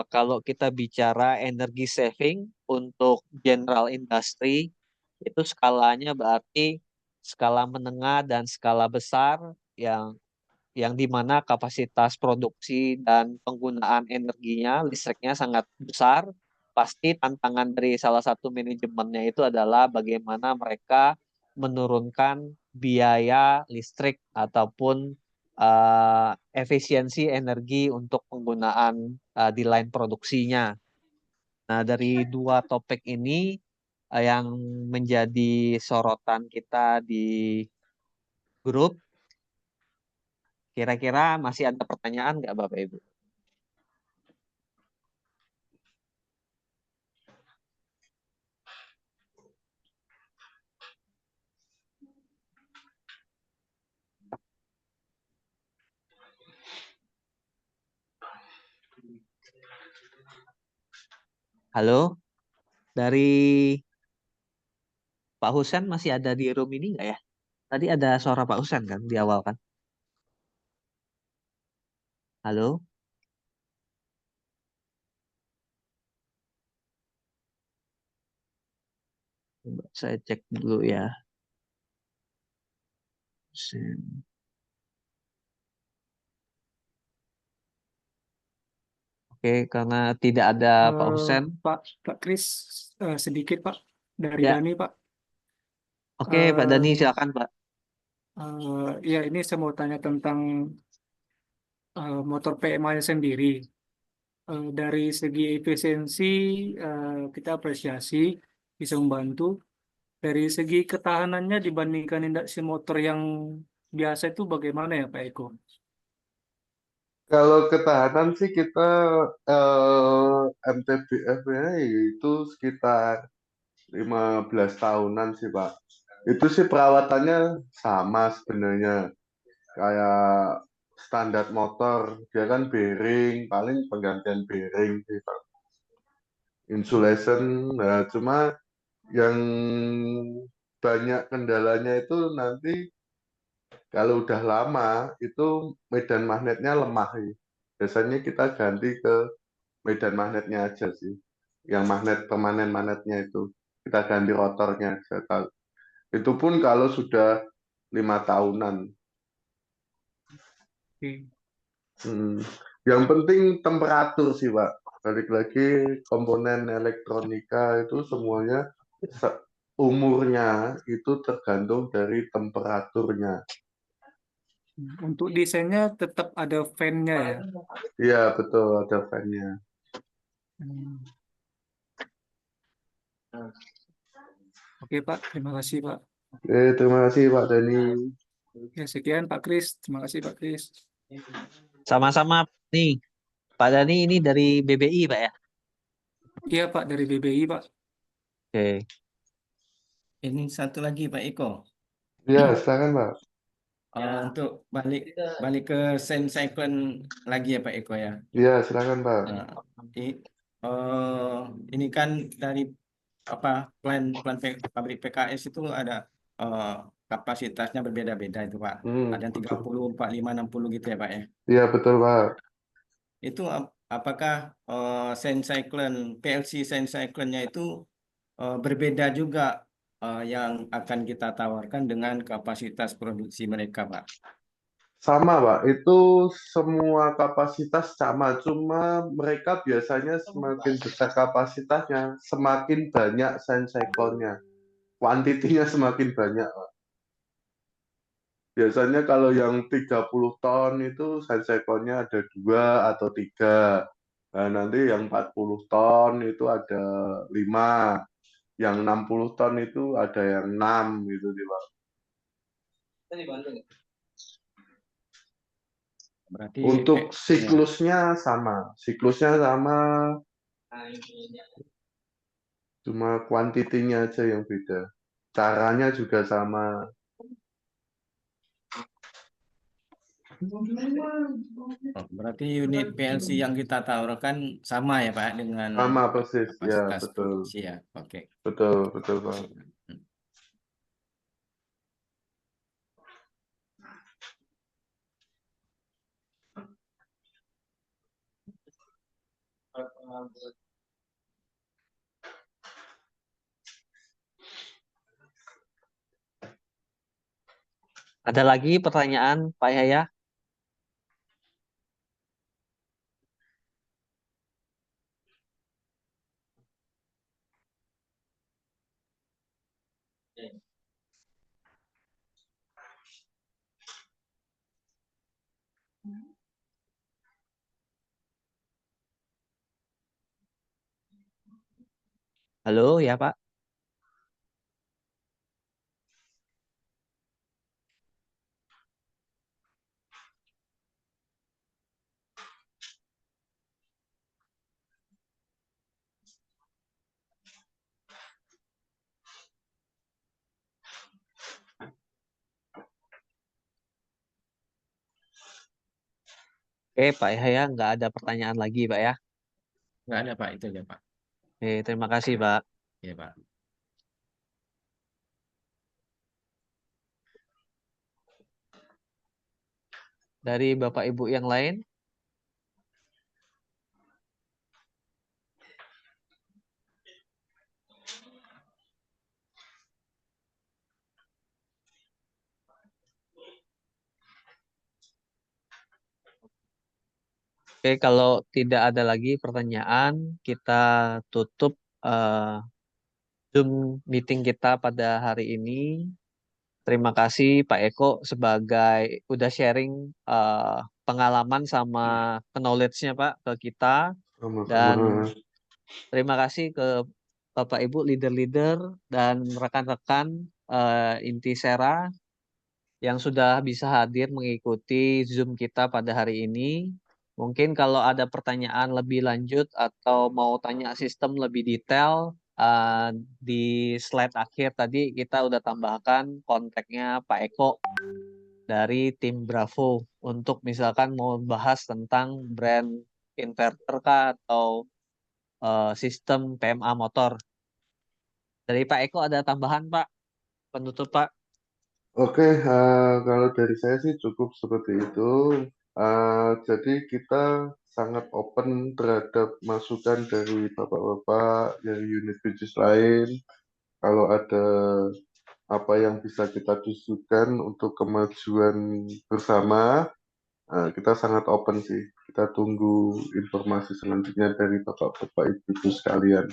Speaker 2: kalau kita bicara energi saving untuk general industry itu skalanya berarti skala menengah dan skala besar yang di mana kapasitas produksi dan penggunaan energinya, listriknya sangat besar. Pasti tantangan dari salah satu manajemennya itu adalah bagaimana mereka menurunkan biaya listrik ataupun efisiensi energi untuk penggunaan di line produksinya. Nah, dari dua topik ini yang menjadi sorotan kita di grup, kira-kira masih ada pertanyaan nggak Bapak Ibu? Halo? Dari Pak Husen masih ada di room ini nggak ya? Tadi ada suara Pak Husen kan di awal kan? Halo? Coba saya cek dulu ya. Husen. Oke, karena tidak ada Pak Husen.
Speaker 10: Pak Kris, sedikit Pak dari
Speaker 2: Ya,
Speaker 10: Dani Pak.
Speaker 2: oke Pak Dani silakan Pak.
Speaker 10: Ya ini saya mau tanya tentang motor PMA-nya sendiri. Dari segi efisiensi kita apresiasi bisa membantu. Dari segi ketahanannya dibandingkan induksi motor yang biasa itu bagaimana ya Pak Eko?
Speaker 1: Kalau ketahanan sih kita MTBF-nya itu sekitar 15 tahunan sih Pak. Itu sih perawatannya sama sebenarnya. Kayak standar motor, dia kan bearing, paling penggantian bearing sih Pak. Insulation, nah cuma yang banyak kendalanya itu nanti kalau udah lama itu medan magnetnya lemah sih. Biasanya kita ganti ke medan magnetnya aja sih. Yang magnet permanen magnetnya itu kita ganti rotornya aja. Itu pun kalau sudah 5 tahunan. Yang penting temperatur sih Pak. Balik lagi komponen elektronika itu semuanya umurnya itu tergantung dari temperaturnya.
Speaker 10: Untuk desainnya tetap ada fan-nya ya?
Speaker 1: Iya betul, ada fan-nya.
Speaker 10: Oke Pak, terima kasih Pak.
Speaker 1: Terima kasih Pak Dani.
Speaker 10: Ya sekian Pak Kris, terima kasih Pak Kris.
Speaker 2: Sama-sama nih, Pak Dani ini dari BBI Pak ya?
Speaker 10: Iya Pak, dari BBI Pak.
Speaker 2: Oke.
Speaker 4: Ini satu lagi Pak Eko.
Speaker 1: Iya, silakan Pak.
Speaker 4: Untuk balik ke Saint Cyclone lagi ya Pak Eko ya.
Speaker 1: Iya, silakan Pak.
Speaker 4: Ini kan dari plan pabrik PKS itu ada kapasitasnya berbeda-beda itu Pak. Ada yang 30, 45, 60 gitu ya Pak ya.
Speaker 1: Iya, betul Pak.
Speaker 4: Itu apakah Saint Cyclone PLC Saint Cyclone-nya itu berbeda juga yang akan kita tawarkan dengan kapasitas produksi mereka Pak?
Speaker 1: Sama Pak, itu semua kapasitas sama, cuma mereka biasanya semakin besar kapasitasnya, semakin banyak Saint Cyclone-nya. Kuantitinya semakin banyak Pak. Biasanya kalau yang 30 ton itu Saint Cyclone-nya ada 2 atau 3. Nah, nanti yang 40 ton itu ada 5. Yang 60 ton itu ada yang 6 gitu sih Pak.
Speaker 4: Berarti
Speaker 1: Untuk siklusnya sama, cuma kuantitinya aja yang beda. Caranya juga sama.
Speaker 4: Berarti unit PLC yang kita tawarkan sama ya Pak dengan
Speaker 1: Sama persis, ya
Speaker 4: kapasitas
Speaker 1: betul.
Speaker 4: produksi ya. Oke.
Speaker 1: Betul Pak.
Speaker 2: Ada lagi pertanyaan Pak Yahya? Halo ya Pak? Oke Pak Yahya, nggak ada pertanyaan lagi Pak ya?
Speaker 4: Nggak ada Pak, itu aja Pak.
Speaker 2: Oke, terima kasih Pak.
Speaker 4: Ya, Pak.
Speaker 2: Dari Bapak Ibu yang lain? Oke, kalau tidak ada lagi pertanyaan, kita tutup Zoom meeting kita pada hari ini. Terima kasih Pak Eko sebagai udah sharing pengalaman sama knowledge-nya Pak ke kita. Dan
Speaker 1: Sama-sama.
Speaker 2: terima kasih ke Bapak Ibu leader-leader dan rekan-rekan Intisera yang sudah bisa hadir mengikuti Zoom kita pada hari ini. Mungkin kalau ada pertanyaan lebih lanjut atau mau tanya sistem lebih detail, di slide akhir tadi kita udah tambahkan kontaknya Pak Eko dari tim Bravo untuk misalkan mau bahas tentang brand inverter kah atau sistem PMA motor. Dari Pak Eko ada tambahan Pak, penutup Pak.
Speaker 1: Oke, kalau dari saya sih cukup seperti itu. Jadi kita sangat open terhadap masukan dari bapak-bapak, dari unit bisnis lain. Kalau ada apa yang bisa kita tujukan untuk kemajuan bersama, kita sangat open sih. Kita tunggu informasi selanjutnya dari bapak-bapak ibu sekalian.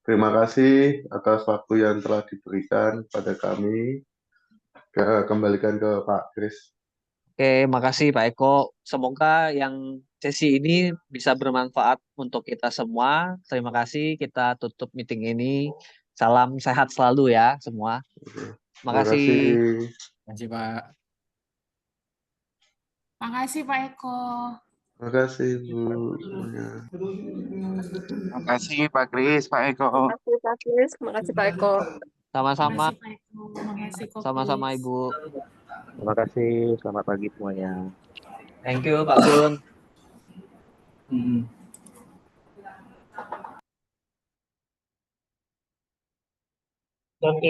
Speaker 1: Terima kasih atas waktu yang telah diberikan pada kami. Kembalikan ke Pak Kris.
Speaker 2: Oke, makasih Pak Eko. Semoga yang sesi ini bisa bermanfaat untuk kita semua. Terima kasih. Kita tutup meeting ini. Salam sehat selalu ya semua. Terima
Speaker 1: Terima
Speaker 2: kasih.
Speaker 1: kasih.
Speaker 4: Terima kasih, Pak.
Speaker 14: Makasih Pak Eko.
Speaker 1: Terima kasih Bu semuanya.
Speaker 8: Terima kasih Pak Kris, Pak Eko.
Speaker 12: Makasih Pak Kris, makasih Pak Eko.
Speaker 2: Sama-sama.
Speaker 14: Makasih Pak Eko. Makasih Kok
Speaker 2: Sama-sama
Speaker 14: Kris.
Speaker 2: Ibu.
Speaker 5: Terima kasih. Selamat pagi semuanya.
Speaker 2: Thank you Pak Gun.
Speaker 10: Oke.